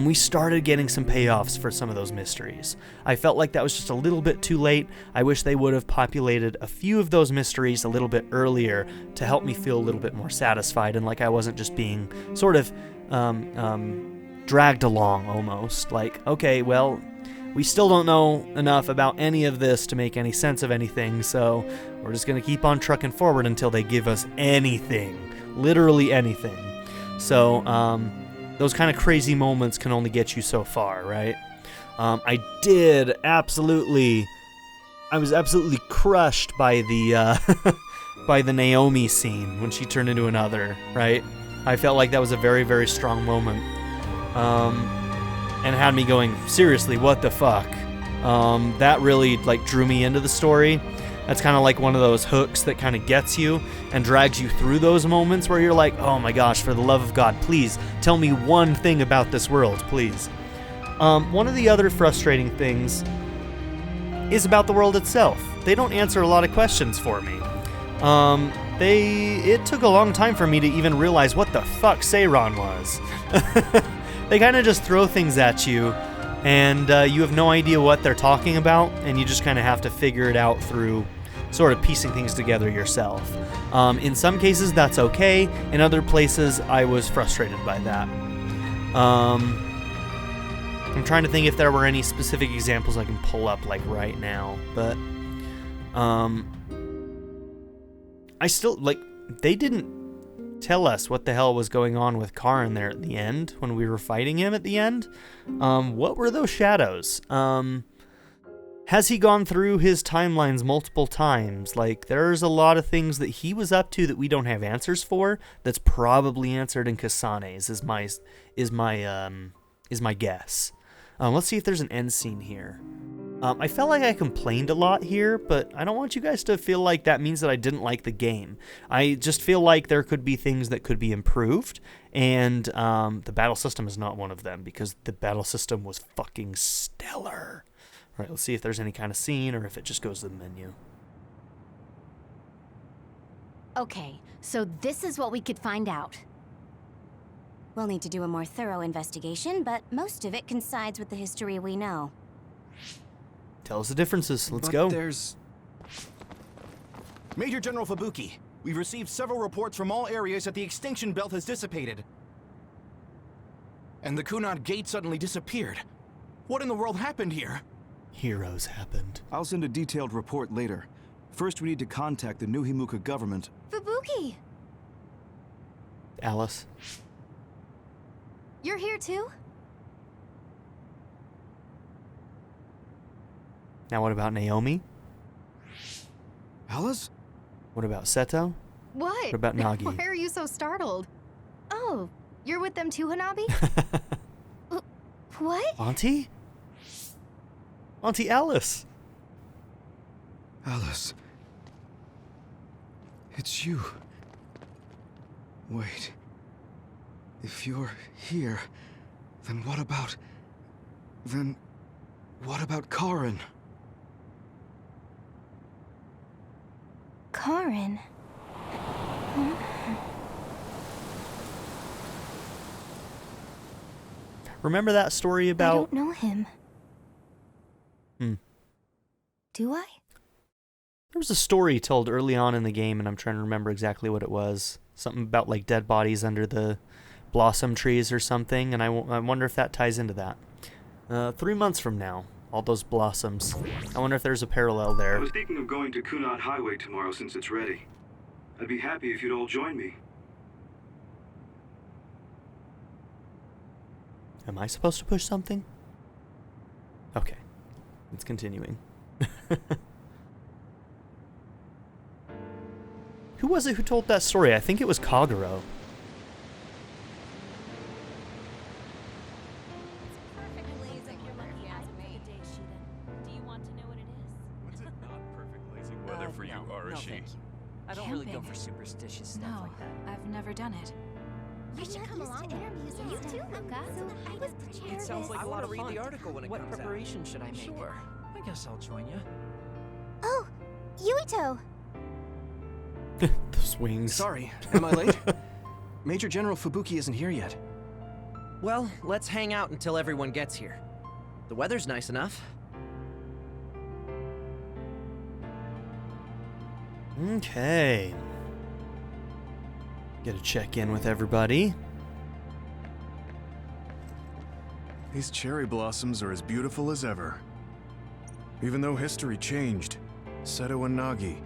we started getting some payoffs for some of those mysteries. I felt like that was just a little bit too late. I wish they would have populated a few of those mysteries a little bit earlier to help me feel a little bit more satisfied and like I wasn't just being sort of dragged along almost. Like, okay, well, we still don't know enough about any of this to make any sense of anything, so we're just going to keep on trucking forward until they give us anything. Literally anything. So, those kind of crazy moments can only get you so far, right? I was absolutely crushed by the, by the Naomi scene when she turned into another, right? I felt like that was a very, very strong moment. And had me going, seriously, what the fuck? That really, drew me into the story. That's kind of like one of those hooks that kind of gets you and drags you through those moments where you're like, oh my gosh, for the love of God, please tell me one thing about this world, please. One of the other frustrating things is about the world itself. They don't answer a lot of questions for me. It took a long time for me to even realize what the fuck Seiron was. They kind of just throw things at you, and you have no idea what they're talking about, and you just kind of have to figure it out through sort of piecing things together yourself. In some cases, that's okay. In other places, I was frustrated by that. I'm trying to think if there were any specific examples I can pull up like right now, but I still, like, they didn't tell us what the hell was going on with Karin there at the end when we were fighting him at the end. What were those shadows? Has he gone through his timelines multiple times? Like, there's a lot of things that he was up to that we don't have answers for. That's probably answered in Kasane's is my guess. Let's see if there's an end scene here. I felt like I complained a lot here, but I don't want you guys to feel like that means that I didn't like the game. I just feel like there could be things that could be improved, and the battle system is not one of them, because the battle system was fucking stellar. All right, let's see if there's any kind of scene or if it just goes to the menu. Okay, so this is what we could find out. We'll need to do a more thorough investigation, but most of it coincides with the history we know. Tell us the differences. Let's But go. There's... Major General Fubuki, we've received several reports from all areas that the extinction belt has dissipated. And the Kunad Gate suddenly disappeared. What in the world happened here? Heroes happened. I'll send a detailed report later. First, we need to contact the New Himuka government. Fubuki! Alice. You're here too? Now what about Naomi? Alice? What about Seto? What? What about Nagi? Why are you so startled? Oh, you're with them too, Hanabi? What? Auntie? Auntie Alice. Alice. It's you. Wait. If you're here, then what about... Then... what about Karin? Karin? Remember that story about... I don't know him. Do I? There was a story told early on in the game, and I'm trying to remember exactly what it was. Something about, like, dead bodies under the blossom trees or something, and I wonder if that ties into that. 3 months from now, all those blossoms. I wonder if there's a parallel there. I was thinking of going to Kunad Highway tomorrow since it's ready. I'd be happy if you'd all join me. Am I supposed to push something? Okay. It's continuing. Who was it who told that story? I think it was Kagero. Weather for you, Arashi. I don't really go for superstitious stuff like that. I've never done it. You should come along. You too, Luca. So I was prepared. It sounds like a lot of fun. The article when it What comes out. preparation should I make? Sure. I guess I'll join you. Oh, Yuito! Those wings. Sorry, am I late? Major General Fubuki isn't here yet. Well, let's hang out until everyone gets here. The weather's nice enough. Okay. Gotta check in with everybody. These cherry blossoms are as beautiful as ever. Even though history changed, Seto and Nagi,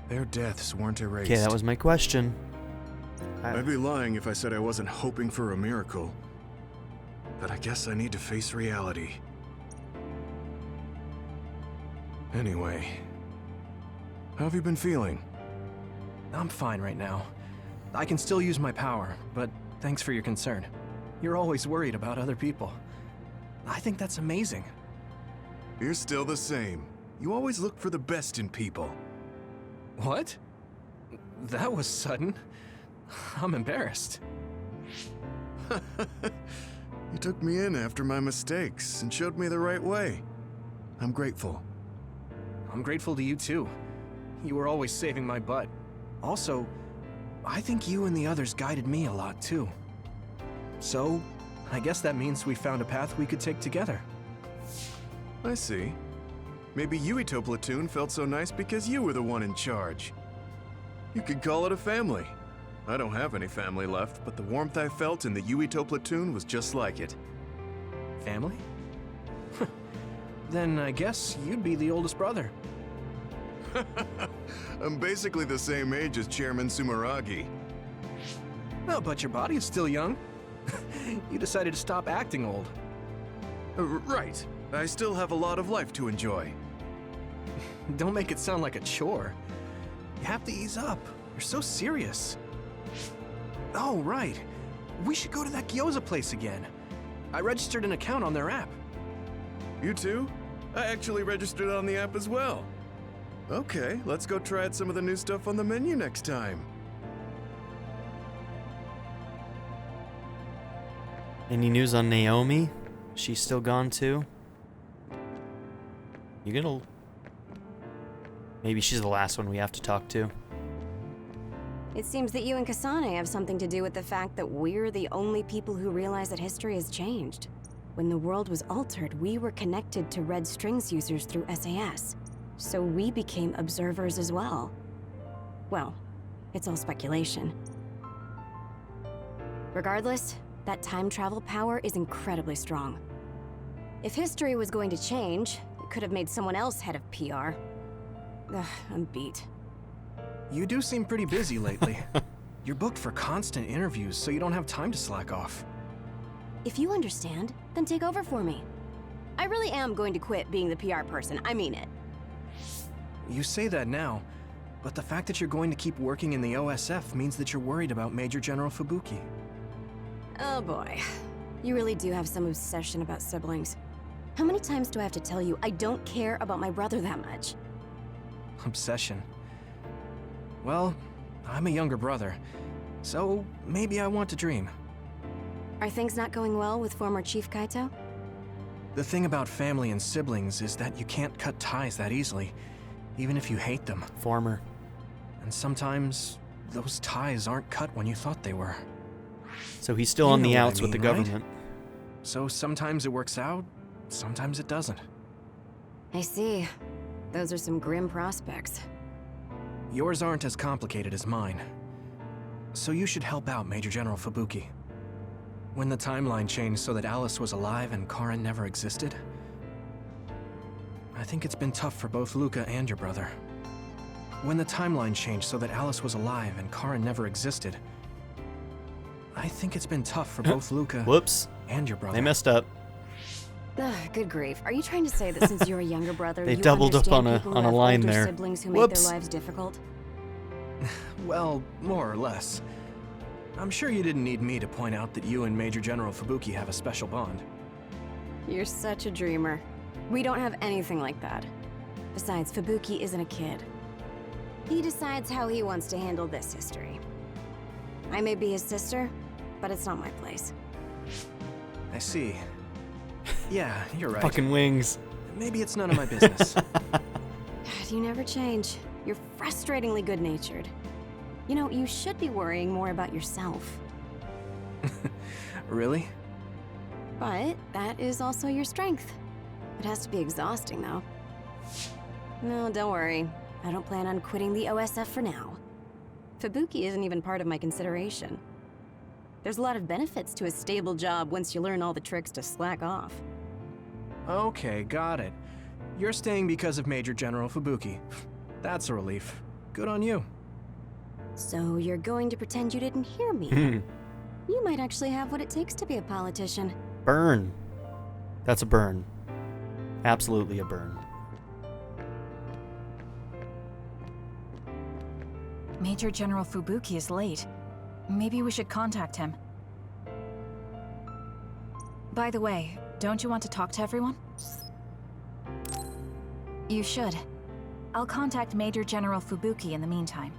their deaths weren't erased. Okay, that was my question. I'd be lying if I said I wasn't hoping for a miracle. But I guess I need to face reality. Anyway, how have you been feeling? I'm fine right now. I can still use my power, but thanks for your concern. You're always worried about other people. I think that's amazing. You're still the same. You always look for the best in people. What? That was sudden. I'm embarrassed. You took me in after my mistakes and showed me the right way. I'm grateful. I'm grateful to you too. You were always saving my butt. Also, I think you and the others guided me a lot too. So, I guess that means we found a path we could take together. I see. Maybe Yuito platoon felt so nice because you were the one in charge. You could call it a family. I don't have any family left, but the warmth I felt in the Yuito platoon was just like it. Family? Then I guess you'd be the oldest brother. I'm basically the same age as Chairman Sumeragi. Oh, but your body is still young. You decided to stop acting old. Right. I still have a lot of life to enjoy. Don't make it sound like a chore. You have to ease up. You're so serious. Oh, right. We should go to that gyoza place again. I registered an account on their app. You too? I actually registered on the app as well. Okay, let's go try out some of the new stuff on the menu next time. Any news on Naomi? She's still gone too? You gonna... Maybe she's the last one we have to talk to. It seems that you and Kasane have something to do with the fact that we're the only people who realize that history has changed. When the world was altered, we were connected to Red Strings users through SAS. So we became observers as well. Well, it's all speculation. Regardless, that time travel power is incredibly strong. If history was going to change, it could have made someone else head of PR. Ugh, I'm beat. You do seem pretty busy lately. You're booked for constant interviews, so you don't have time to slack off. If you understand, then take over for me. I really am going to quit being the PR person, I mean it. You say that now, but the fact that you're going to keep working in the OSF means that you're worried about Major General Fubuki. Oh boy. You really do have some obsession about siblings. How many times do I have to tell you I don't care about my brother that much? Obsession. Well, I'm a younger brother, so maybe I want to dream. Are things not going well with former Chief Kaito? The thing about family and siblings is that you can't cut ties that easily, even if you hate them. Former. And sometimes, those ties aren't cut when you thought they were. So he's still on the outs with the government. Right? So sometimes it works out, sometimes it doesn't. I see. Those are some grim prospects. Yours aren't as complicated as mine. So you should help out Major General Fubuki. When the timeline changed so that Alice was alive and Karin never existed, I think it's been tough for both Luca and your brother. When the timeline changed so that Alice was alive and Karin never existed, I think it's been tough for both Luca Whoops. and your brother. They messed up. Ugh, good grief. Are you trying to say that since you're a younger brother, They you doubled up on understand a people who have line older there. siblings who Whoops. make their lives difficult? Well, more or less. I'm sure you didn't need me to point out that you and Major General Fubuki have a special bond. You're such a dreamer. We don't have anything like that. Besides, Fubuki isn't a kid. He decides how he wants to handle this history. I may be his sister, but it's not my place. I see. Yeah, you're right. Fucking wings. Maybe it's none of my business. You never change. You're frustratingly good-natured. You know, you should be worrying more about yourself. Really? But that is also your strength. It has to be exhausting, though. No, don't worry. I don't plan on quitting the OSF for now. Fubuki isn't even part of my consideration. There's a lot of benefits to a stable job once you learn all the tricks to slack off. Okay, got it. You're staying because of Major General Fubuki. That's a relief. Good on you. So you're going to pretend you didn't hear me? You might actually have what it takes to be a politician. Burn. That's a burn. Absolutely a burn. Major General Fubuki is late. Maybe we should contact him. By the way, don't you want to talk to everyone? You should. I'll contact Major General Fubuki in the meantime.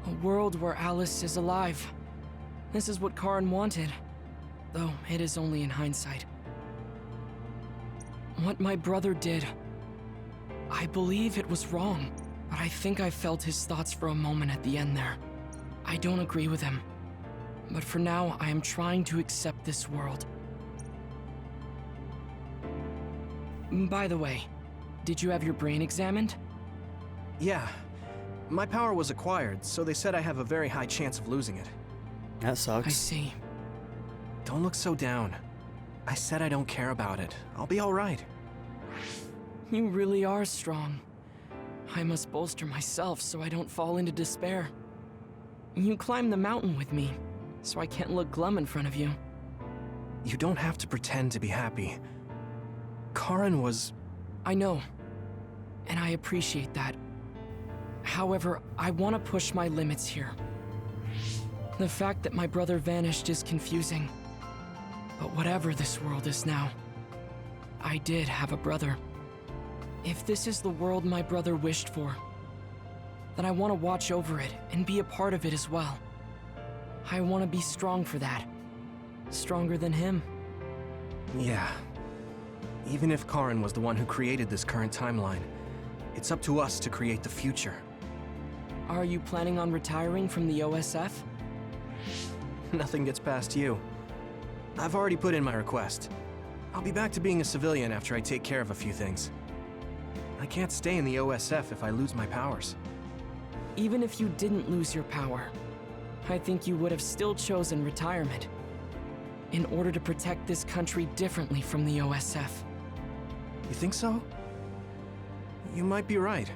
A world where Alice is alive. This is what Karin wanted, though it is only in hindsight. What my brother did, I believe it was wrong, but I think I felt his thoughts for a moment at the end there. I don't agree with him, but for now I am trying to accept this world. By the way, did you have your brain examined? Yeah. My power was acquired, so they said I have a very high chance of losing it. That sucks. I see. Don't look so down. I said I don't care about it. I'll be alright. You really are strong. I must bolster myself so I don't fall into despair. You climbed the mountain with me, so I can't look glum in front of you. You don't have to pretend to be happy. Karin was... I know, and I appreciate that. However, I want to push my limits here. The fact that my brother vanished is confusing. But whatever this world is now, I did have a brother. If this is the world my brother wished for, then I want to watch over it and be a part of it as well. I want to be strong for that. Stronger than him. Yeah. Even if Karin was the one who created this current timeline, it's up to us to create the future. Are you planning on retiring from the OSF? Nothing gets past you. I've already put in my request. I'll be back to being a civilian after I take care of a few things. I can't stay in the OSF if I lose my powers. Even if you didn't lose your power, I think you would have still chosen retirement in order to protect this country differently from the OSF. You think so? You might be right.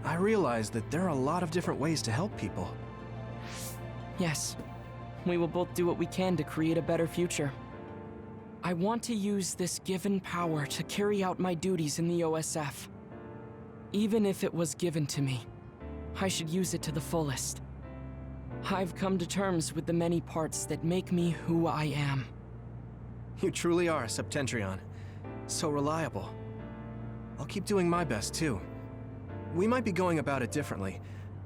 I realize that there are a lot of different ways to help people. Yes, we will both do what we can to create a better future. I want to use this given power to carry out my duties in the OSF. Even if it was given to me, I should use it to the fullest. I've come to terms with the many parts that make me who I am. You truly are, Septentrion. So reliable. I'll keep doing my best, too. We might be going about it differently,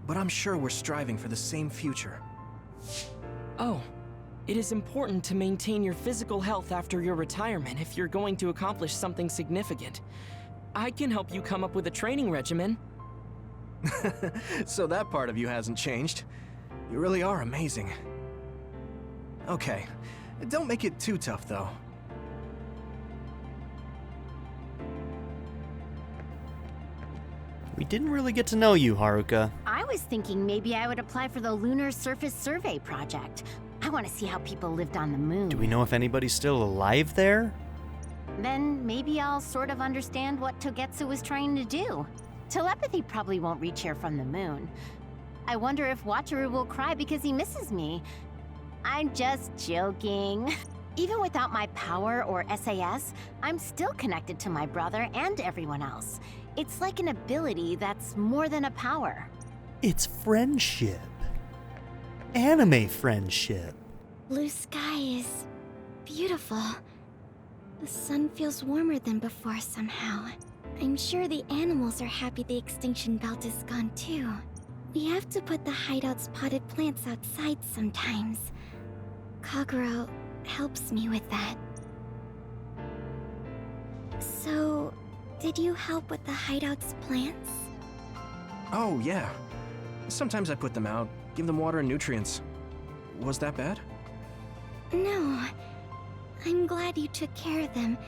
but I'm sure we're striving for the same future. Oh, it is important to maintain your physical health after your retirement if you're going to accomplish something significant. I can help you come up with a training regimen. So that part of you hasn't changed. You really are amazing. Okay, don't make it too tough, though. We didn't really get to know you, Haruka. I was thinking maybe I would apply for the Lunar Surface Survey project. I want to see how people lived on the moon. Do we know if anybody's still alive there? Then maybe I'll sort of understand what Togetsu was trying to do. Telepathy probably won't reach here from the moon. I wonder if Wataru will cry because he misses me. I'm just joking. Even without my power or SAS, I'm still connected to my brother and everyone else. It's like an ability that's more than a power. It's friendship. Anime friendship. Blue sky is beautiful. The sun feels warmer than before somehow. I'm sure the animals are happy the extinction belt is gone too. We have to put the hideout's potted plants outside sometimes. Kagero helps me with that. So, did you help with the hideout's plants? Oh, yeah. Sometimes I put them out, give them water and nutrients. Was that bad? No. I'm glad you took care of them,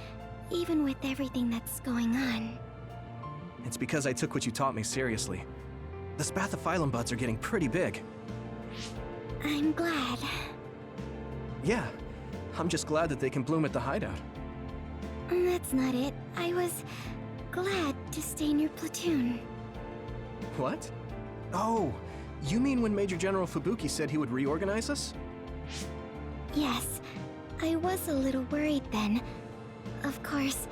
even with everything that's going on. It's because I took what you taught me seriously. The spathiphyllum buds are getting pretty big. I'm glad. Yeah, I'm just glad that they can bloom at the hideout. That's not it. I was glad to stay in your platoon. What? Oh, you mean when Major General Fubuki said he would reorganize us? Yes, I was a little worried then. Of course,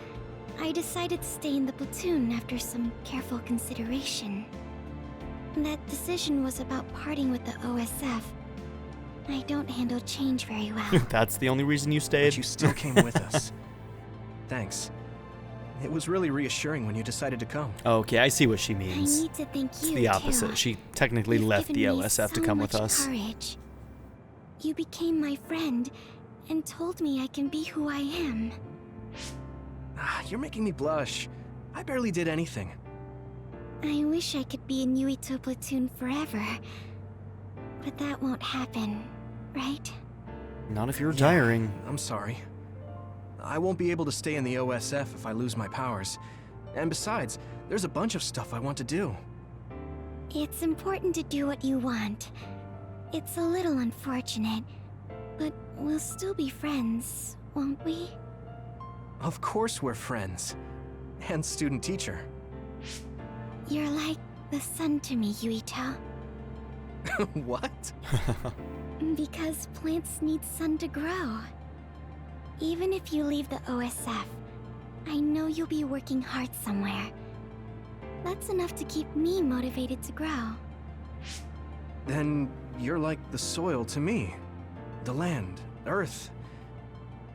I decided to stay in the platoon after some careful consideration. That decision was about parting with the OSF. I don't handle change very well. That's the only reason you stayed? But you still came with us. Thanks. It was really reassuring when you decided to come. Okay, I see what she means. I need to thank It's you, the opposite. too. She technically You've left the given me OSF to so come with much us. Courage. You became my friend and told me I can be who I am. You're making me blush. I barely did anything. I wish I could be in Yuito platoon forever. But that won't happen, right? Not if you're retiring. I'm sorry. I won't be able to stay in the OSF if I lose my powers. And besides, there's a bunch of stuff I want to do. It's important to do what you want. It's a little unfortunate, but we'll still be friends, won't we? Of course we're friends. And student-teacher. You're like the sun to me, Yuito. What? Because plants need sun to grow. Even if you leave the OSF, I know you'll be working hard somewhere. That's enough to keep me motivated to grow. Then you're like the soil to me. The land, earth.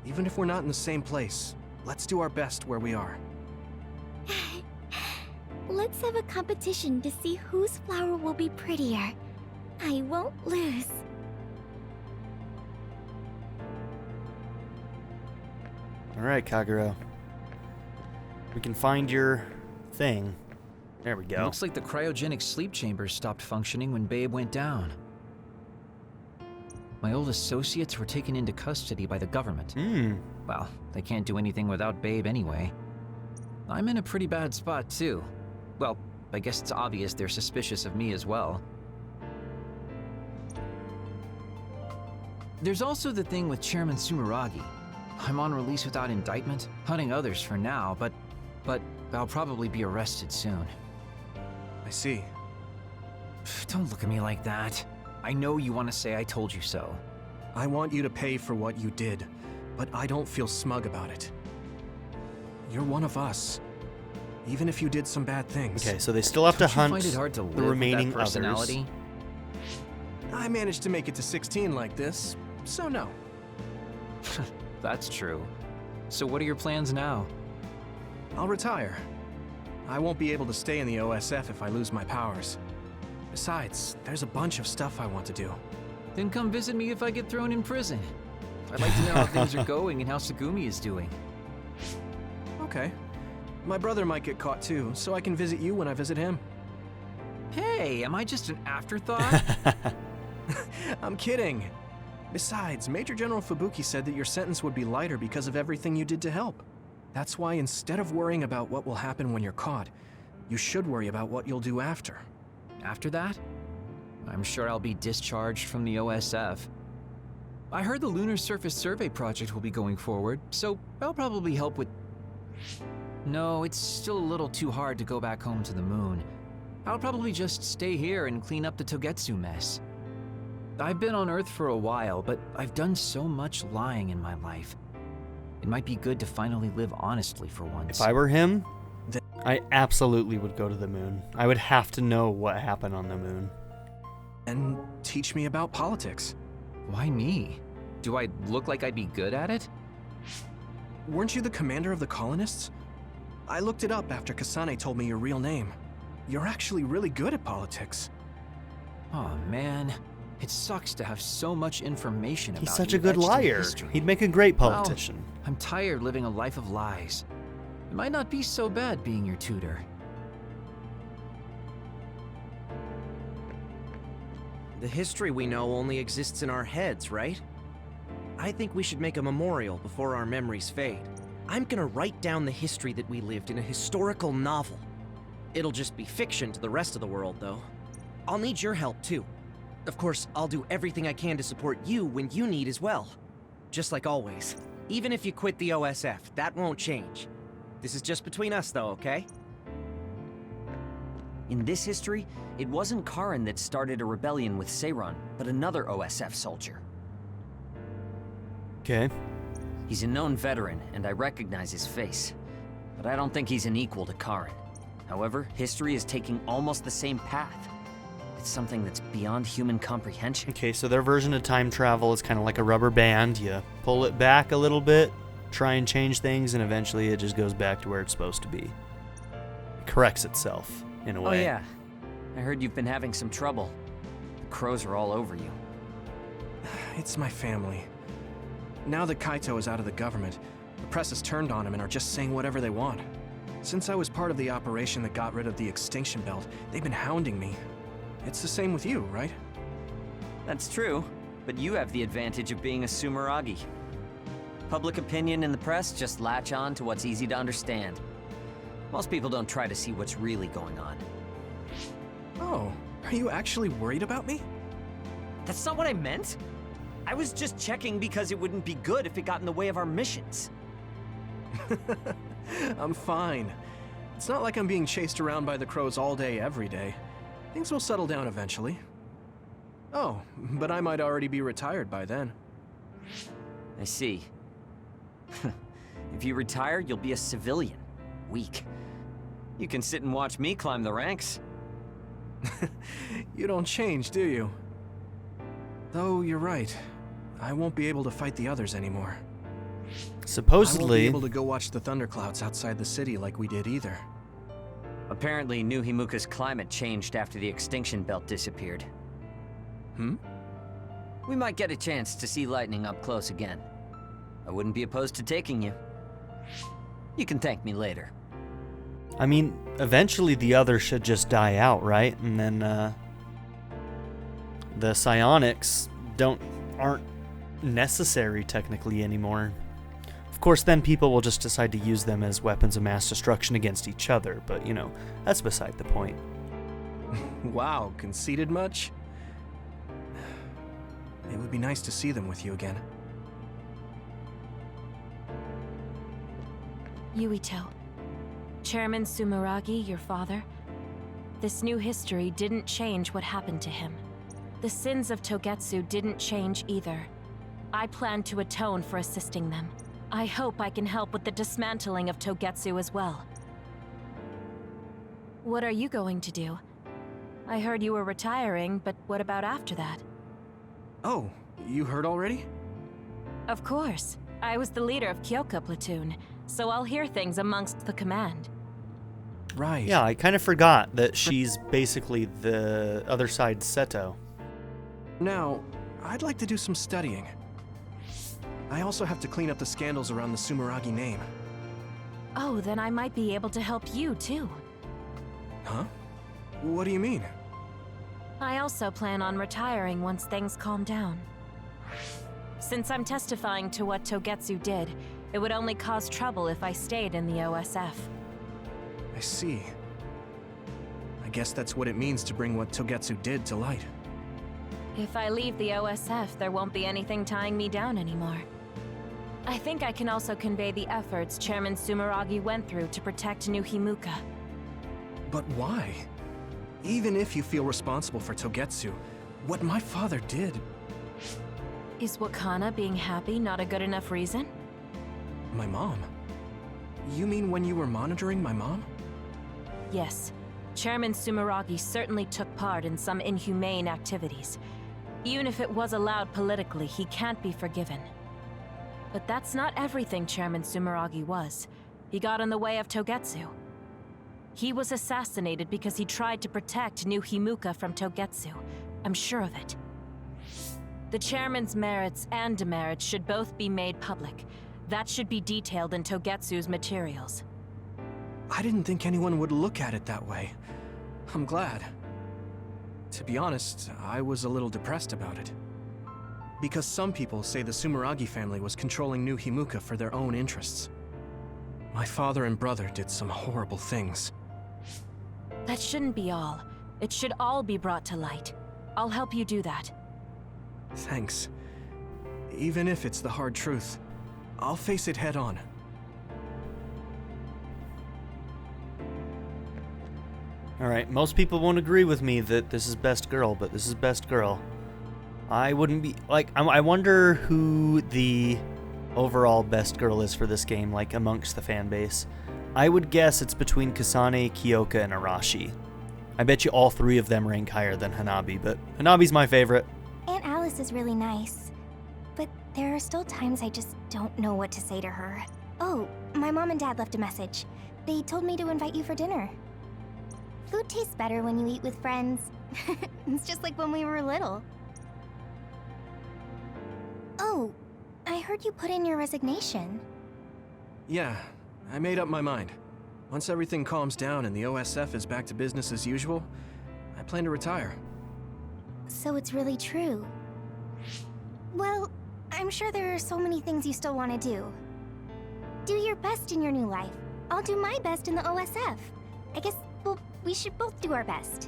Even if we're not in the same place, let's do our best where we are. Let's have a competition to see whose flower will be prettier. I won't lose. Alright, Kagero. We can find your thing. There we go. Looks like the cryogenic sleep chambers stopped functioning when Babe went down. My old associates were taken into custody by the government. Well, they can't do anything without Babe anyway. I'm in a pretty bad spot too. Well, I guess it's obvious they're suspicious of me as well. There's also the thing with Chairman Sumeragi. I'm on release without indictment, hunting others for now, but I'll probably be arrested soon. I see. Don't look at me like that. I know you want to say I told you so. I want you to pay for what you did, but I don't feel smug about it. You're one of us, even if you did some bad things. Okay, so they still have to hunt find it hard to the live with remaining that personality? Others. I managed to make it to 16 like this, so no. That's true. So what are your plans now? I'll retire. I won't be able to stay in the OSF if I lose my powers. Besides, there's a bunch of stuff I want to do. Then come visit me if I get thrown in prison. I'd like to know how things are going and how Tsugumi is doing. Okay. My brother might get caught too, so I can visit you when I visit him. Hey, am I just an afterthought? I'm kidding. Besides, Major General Fubuki said that your sentence would be lighter because of everything you did to help. That's why instead of worrying about what will happen when you're caught, you should worry about what you'll do after. After that? I'm sure I'll be discharged from the OSF. I heard the Lunar Surface Survey project will be going forward, so I'll probably help with... No, it's still a little too hard to go back home to the moon. I'll probably just stay here and clean up the Togetsu mess. I've been on Earth for a while, but I've done so much lying in my life. It might be good to finally live honestly for once. If I were him, I absolutely would go to the moon. I would have to know what happened on the moon. And teach me about politics. Why me? Do I look like I'd be good at it? Weren't you the commander of the colonists? I looked it up after Kasane told me your real name. You're actually really good at politics. Oh man, it sucks to have so much information about He's such you a good etched in liar. history. He'd make a great politician. Well, I'm tired living a life of lies. It might not be so bad being your tutor. The history we know only exists in our heads, right? I think we should make a memorial before our memories fade. I'm gonna write down the history that we lived in a historical novel. It'll just be fiction to the rest of the world, though. I'll need your help, too. Of course, I'll do everything I can to support you when you need as well. Just like always. Even if you quit the OSF, that won't change. This is just between us, though, okay? In this history, it wasn't Karin that started a rebellion with Seiran, but another OSF soldier. Okay. He's a known veteran, and I recognize his face. But I don't think he's an equal to Karin. However, history is taking almost the same path. It's something that's beyond human comprehension. Okay, so their version of time travel is kind of like a rubber band. You pull it back a little bit, try and change things, and eventually it just goes back to where it's supposed to be. It corrects itself, in a way. Oh yeah, I heard you've been having some trouble. The crows are all over you. It's my family. Now that Kaito is out of the government, the press has turned on him and are just saying whatever they want. Since I was part of the operation that got rid of the extinction belt, they've been hounding me. It's the same with you, right? That's true, but you have the advantage of being a Sumeragi. Public opinion and the press just latch on to what's easy to understand. Most people don't try to see what's really going on. Oh, are you actually worried about me? That's not what I meant. I was just checking because it wouldn't be good if it got in the way of our missions. I'm fine. It's not like I'm being chased around by the crows all day, every day. Things will settle down eventually. Oh, but I might already be retired by then. I see. If you retire, you'll be a civilian. Weak. You can sit and watch me climb the ranks. You don't change, do you? Though you're right. I won't be able to fight the others anymore. Supposedly... I won't be able to go watch the thunderclouds outside the city like we did either. Apparently, New Himuka's climate changed after the extinction belt disappeared. Hmm? We might get a chance to see lightning up close again. I wouldn't be opposed to taking you. You can thank me later. I mean, eventually the others should just die out, right? And then, the psionics aren't necessary technically anymore. Of course, then people will just decide to use them as weapons of mass destruction against each other, but, you know, that's beside the point. Wow, conceited much? It would be nice to see them with you again. Yuito. Chairman Sumeragi, your father? This new history didn't change what happened to him. The sins of Togetsu didn't change either. I plan to atone for assisting them. I hope I can help with the dismantling of Togetsu as well. What are you going to do? I heard you were retiring, but what about after that? Oh, you heard already? Of course. I was the leader of Kyoka platoon, so I'll hear things amongst the command. Right. Yeah, I kind of forgot that she's basically the other side's Seto. Now, I'd like to do some studying. I also have to clean up the scandals around the Sumeragi name. Oh, then I might be able to help you, too. Huh? What do you mean? I also plan on retiring once things calm down. Since I'm testifying to what Togetsu did, it would only cause trouble if I stayed in the OSF. I see. I guess that's what it means to bring what Togetsu did to light. If I leave the OSF, there won't be anything tying me down anymore. I think I can also convey the efforts Chairman Sumeragi went through to protect New Himuka. But why? Even if you feel responsible for Togetsu, what my father did... Is Wakana being happy not a good enough reason? My mom? You mean when you were monitoring my mom? Yes. Chairman Sumeragi certainly took part in some inhumane activities. Even if it was allowed politically, he can't be forgiven. But that's not everything Chairman Sumeragi was. He got in the way of Togetsu. He was assassinated because he tried to protect New Himuka from Togetsu. I'm sure of it. The chairman's merits and demerits should both be made public. That should be detailed in Togetsu's materials. I didn't think anyone would look at it that way. I'm glad. To be honest, I was a little depressed about it. Because some people say the Sumeragi family was controlling New Himuka for their own interests. My father and brother did some horrible things. That shouldn't be all. It should all be brought to light. I'll help you do that. Thanks. Even if it's the hard truth, I'll face it head on. Alright, most people won't agree with me that this is best girl, but this is best girl. I wouldn't be... like, I wonder who the overall best girl is for this game, like, amongst the fan base. I would guess it's between Kasane, Kyoka, and Arashi. I bet you all three of them rank higher than Hanabi, but Hanabi's my favorite. Aunt Alice is really nice. But there are still times I just don't know what to say to her. Oh, my mom and dad left a message. They told me to invite you for dinner. Food tastes better when you eat with friends. It's just like when we were little. Oh, I heard you put in your resignation. Yeah, I made up my mind. Once everything calms down and the OSF is back to business as usual, I plan to retire. So it's really true. Well, I'm sure there are so many things you still want to do. Do your best in your new life. I'll do my best in the OSF. I guess, well, we should both do our best.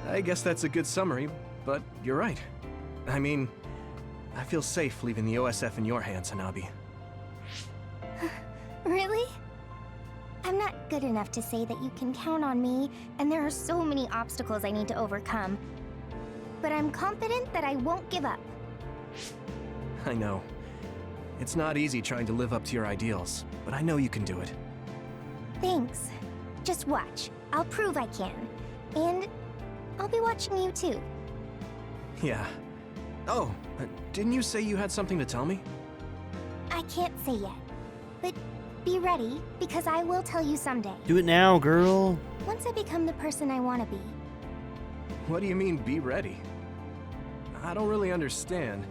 I guess that's a good summary, but you're right. I mean, I feel safe leaving the OSF in your hands, Hanabi. Really? I'm not good enough to say that you can count on me, and there are so many obstacles I need to overcome. But I'm confident that I won't give up. I know. It's not easy trying to live up to your ideals, but I know you can do it. Thanks. Just watch. I'll prove I can. And I'll be watching you too. Yeah. Oh, didn't you say you had something to tell me? I can't say yet. But be ready, because I will tell you someday. Do it now, girl. Once I become the person I want to be. What do you mean, be ready? I don't really understand,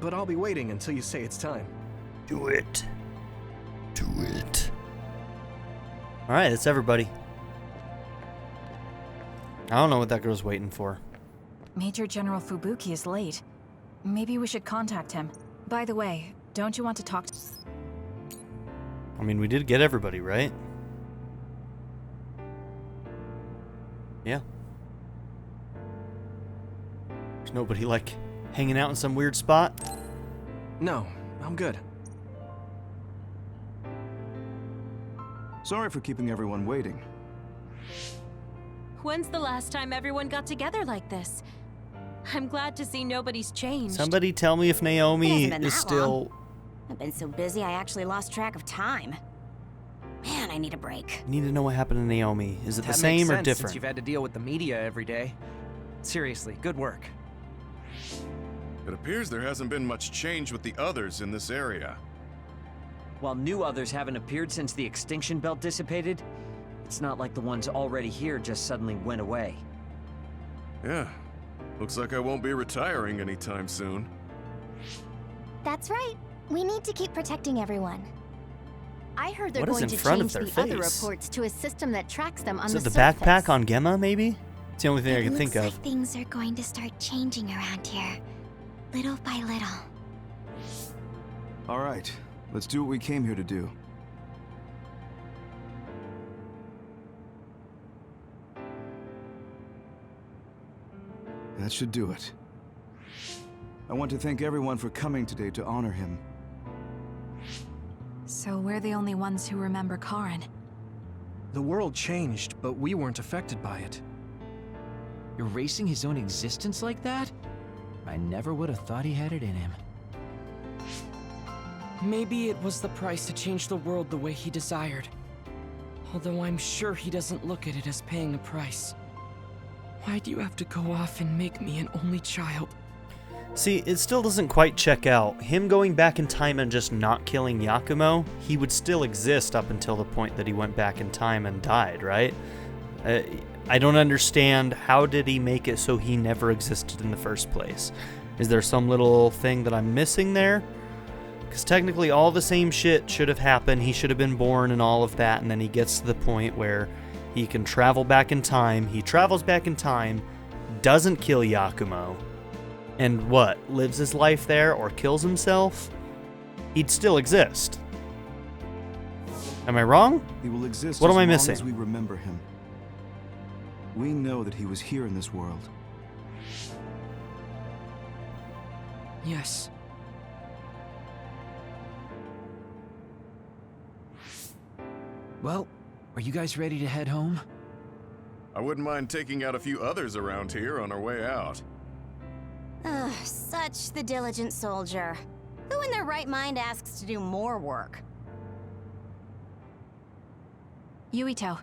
but I'll be waiting until you say it's time. Do it. Do it. Alright, that's everybody. I don't know what that girl's waiting for. Major General Fubuki is late. Maybe we should contact him. By the way, don't you want to talk to... I mean, we did get everybody, right? Yeah. There's nobody, like, hanging out in some weird spot? No, I'm good. Sorry for keeping everyone waiting. When's the last time everyone got together like this? I'm glad to see nobody's changed. Somebody tell me if Naomi is still... I've been so busy I actually lost track of time. Man, I need a break. I need to know what happened to Naomi. Is it the That same makes or sense, different? Since you've had to deal with the media every day. Seriously, good work. It appears there hasn't been much change with the others in this area. While new others haven't appeared since the extinction belt dissipated, it's not like the ones already here just suddenly went away. Yeah. Looks like I won't be retiring anytime soon. That's right. We need to keep protecting everyone. I heard they're What is going in to front change of the their other face? reports to a system that tracks them on Is the it the surface. backpack on Gemma, maybe? It's the only thing I can think Looks of. like things are going to start changing around here. Little by little. All right, let's do what we came here to do. That should do it. I want to thank everyone for coming today to honor him. So we're the only ones who remember Karen. The world changed, but we weren't affected by it. Erasing his own existence like that? I never would have thought he had it in him. Maybe it was the price to change the world the way he desired. Although I'm sure he doesn't look at it as paying a price. Why do you have to go off and make me an only child? See, it still doesn't quite check out. Him going back in time and just not killing Yakumo, he would still exist up until the point that he went back in time and died, right? I don't understand, how did he make it so he never existed in the first place? Is there some little thing that I'm missing there? Because technically all the same shit should have happened, he should have been born and all of that, and then he gets to the point where he can travel back in time, he travels back in time, doesn't kill Yakumo, and what, lives his life there or kills himself? He'd still exist. Am I wrong? He will exist What am as I long missing? as we remember him. We know that he was here in this world. Yes. Well, are you guys ready to head home? I wouldn't mind taking out a few others around here on our way out. Ugh, such the diligent soldier. Who in their right mind asks to do more work? Yuito.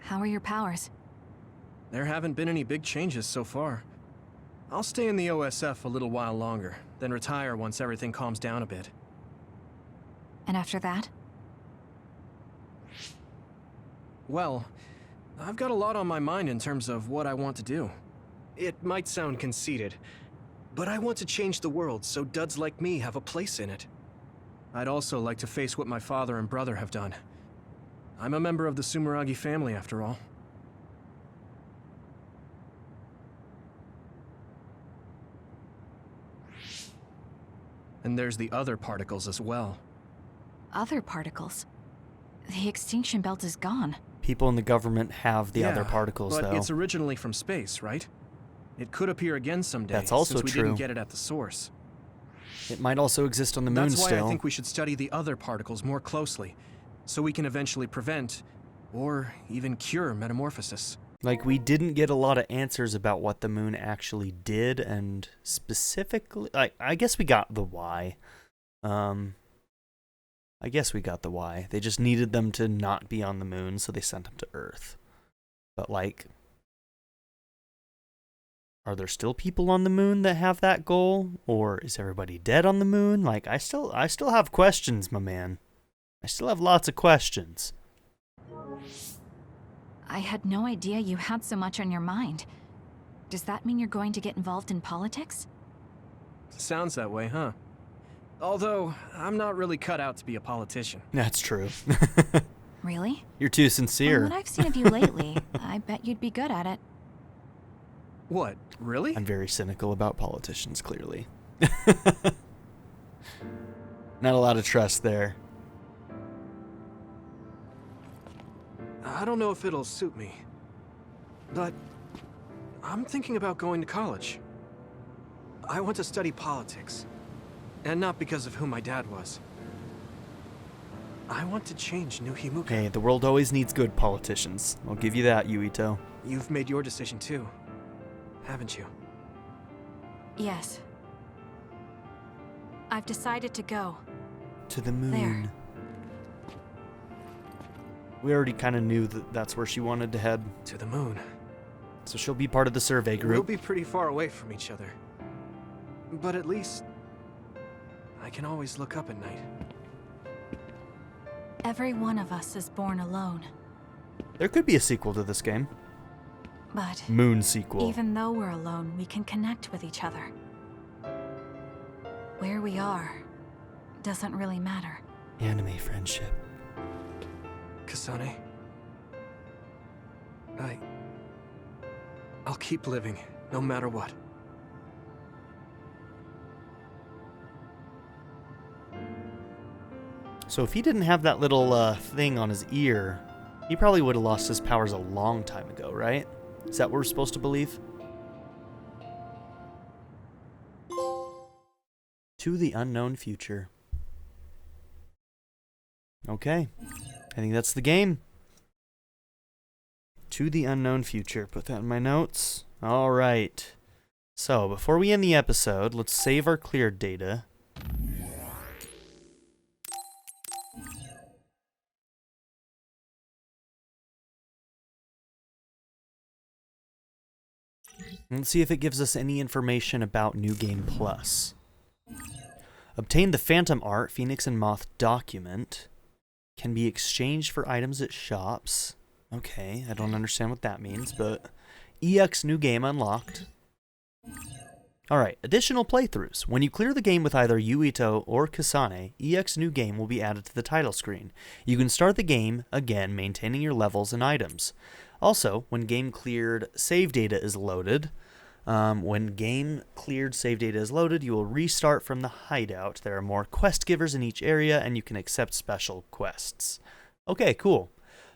How are your powers? There haven't been any big changes so far. I'll stay in the OSF a little while longer, then retire once everything calms down a bit. And after that? Well, I've got a lot on my mind in terms of what I want to do. It might sound conceited, but I want to change the world so duds like me have a place in it. I'd also like to face what my father and brother have done. I'm a member of the Sumeragi family, after all. And there's the other particles as well. Other particles? The extinction belt is gone. People in the government have the other particles, but though. it's originally from space, right? It could appear again someday, That's also since we true. didn't get it at the source. It might also exist on the moon That's why still. I think we should study the other particles more closely, so we can eventually prevent, or even cure metamorphosis. Like, we didn't get a lot of answers about what the moon actually did, and specifically, I guess we got the why. I guess we got the why. They just needed them to not be on the moon, so they sent them to Earth. But, like, are there still people on the moon that have that goal? Or is everybody dead on the moon? Like, I still have questions, my man. I still have lots of questions. I had no idea you had so much on your mind. Does that mean you're going to get involved in politics? Sounds that way, huh? Although, I'm not really cut out to be a politician. That's true. Really? You're too sincere. From what I've seen of you lately, I bet you'd be good at it. What, really? I'm very cynical about politicians, clearly. Not a lot of trust there. I don't know if it'll suit me, but I'm thinking about going to college. I want to study politics, and not because of who my dad was. I want to change New Himuka. Hey, the world always needs good politicians. I'll give you that, Yuito. You've made your decision too, haven't you? Yes. I've decided to go. To the moon. There. We already kind of knew that that's where she wanted to head. To the moon. So she'll be part of the survey group. We'll be pretty far away from each other. But at least I can always look up at night. Every one of us is born alone. There could be a sequel to this game. But Moon sequel. even though we're alone, we can connect with each other. Where we are doesn't really matter. Anime friendship. Kasane, I'll keep living, no matter what. So if he didn't have that little thing on his ear, he probably would have lost his powers a long time ago, right? Is that what we're supposed to believe? To the unknown future. Okay. I think that's the game. To the unknown future. Put that in my notes. All right. So, before we end the episode, let's save our cleared data. Let's see if it gives us any information about New Game Plus. Obtain the Phantom Art Phoenix and Moth document. Can be exchanged for items at shops. Okay, I don't understand what that means, but EX New Game unlocked. Alright, additional playthroughs. When you clear the game with either Yuito or Kasane, EX New Game will be added to the title screen. You can start the game again, maintaining your levels and items. Also, when game cleared save data is loaded, you will restart from the hideout. There are more quest givers in each area, and you can accept special quests. Okay, cool.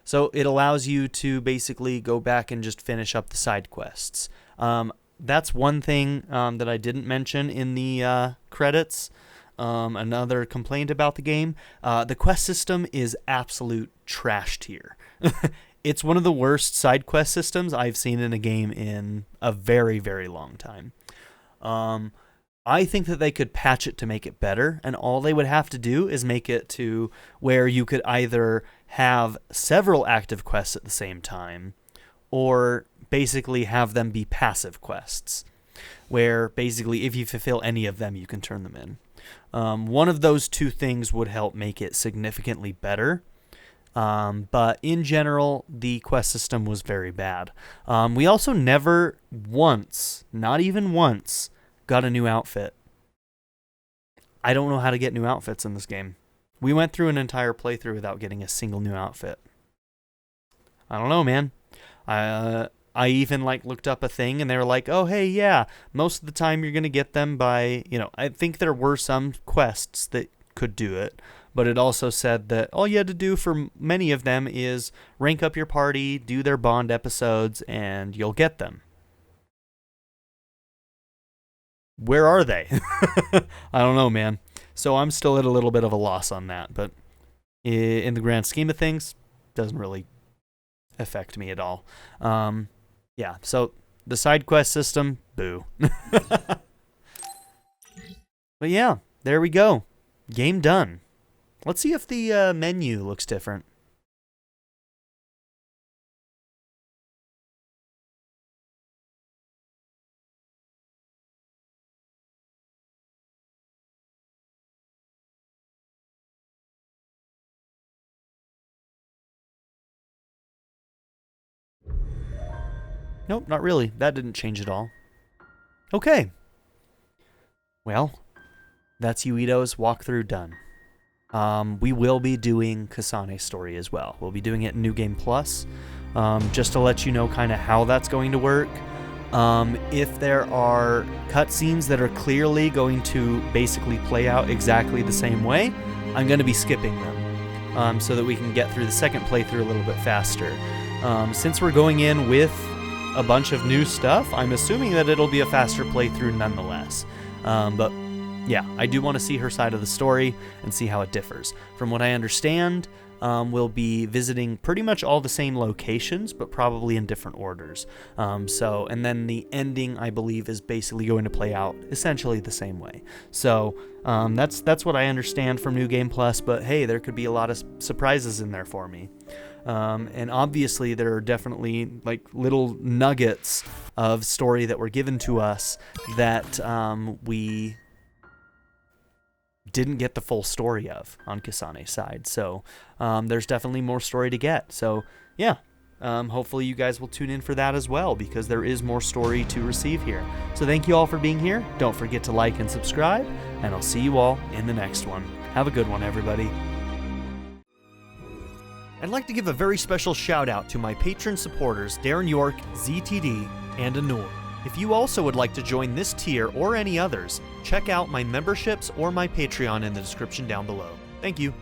So it allows you to basically go back and just finish up the side quests. That's one thing that I didn't mention in the credits. Another complaint about the game. The quest system is absolute trash tier. It's one of the worst side quest systems I've seen in a game in a very, very long time. I think that they could patch it to make it better, and all they would have to do is make it to where you could either have several active quests at the same time, or basically have them be passive quests. where basically if you fulfill any of them, you can turn them in. One of those two things would help make it significantly better. But in general, the quest system was very bad. We also never once, not even once, got a new outfit. I don't know how to get new outfits in this game. We went through an entire playthrough without getting a single new outfit. I don't know, man. I even looked up a thing and they were like, oh, hey, yeah, most of the time you're going to get them by, I think there were some quests that could do it, but it also said that all you had to do for many of them is rank up your party, do their Bond episodes, and you'll get them. Where are they? I don't know, man. So I'm still at a little bit of a loss on that, but in the grand scheme of things, doesn't really affect me at all. Yeah, so the side quest system, boo. But yeah, there we go. Game done. Let's see if the menu looks different. Nope, not really. That didn't change at all. Okay. Well, that's Yuito's walkthrough done. We will be doing Kasane's story as well. We'll be doing it in New Game Plus, just to let you know kind of how that's going to work. If there are cutscenes that are clearly going to basically play out exactly the same way, I'm going to be skipping them, so that we can get through the second playthrough a little bit faster. Since we're going in with a bunch of new stuff, I'm assuming that it'll be a faster playthrough nonetheless. But yeah, I do want to see her side of the story and see how it differs. From what I understand, we'll be visiting pretty much all the same locations, but probably in different orders. And then the ending, I believe, is basically going to play out essentially the same way. So that's what I understand from New Game Plus, but hey, there could be a lot of surprises in there for me. And obviously there are definitely little nuggets of story that were given to us that we didn't get the full story of on Kasane's side. So there's definitely more story to get. So yeah, hopefully you guys will tune in for that as well, because there is more story to receive here. So thank you all for being here. Don't forget to like and subscribe, and I'll see you all in the next one. Have a good one, everybody. I'd like to give a very special shout out to my patron supporters Darren York, ZTD, and Anur. If you also would like to join this tier or any others, check out my memberships or my Patreon in the description down below. Thank you.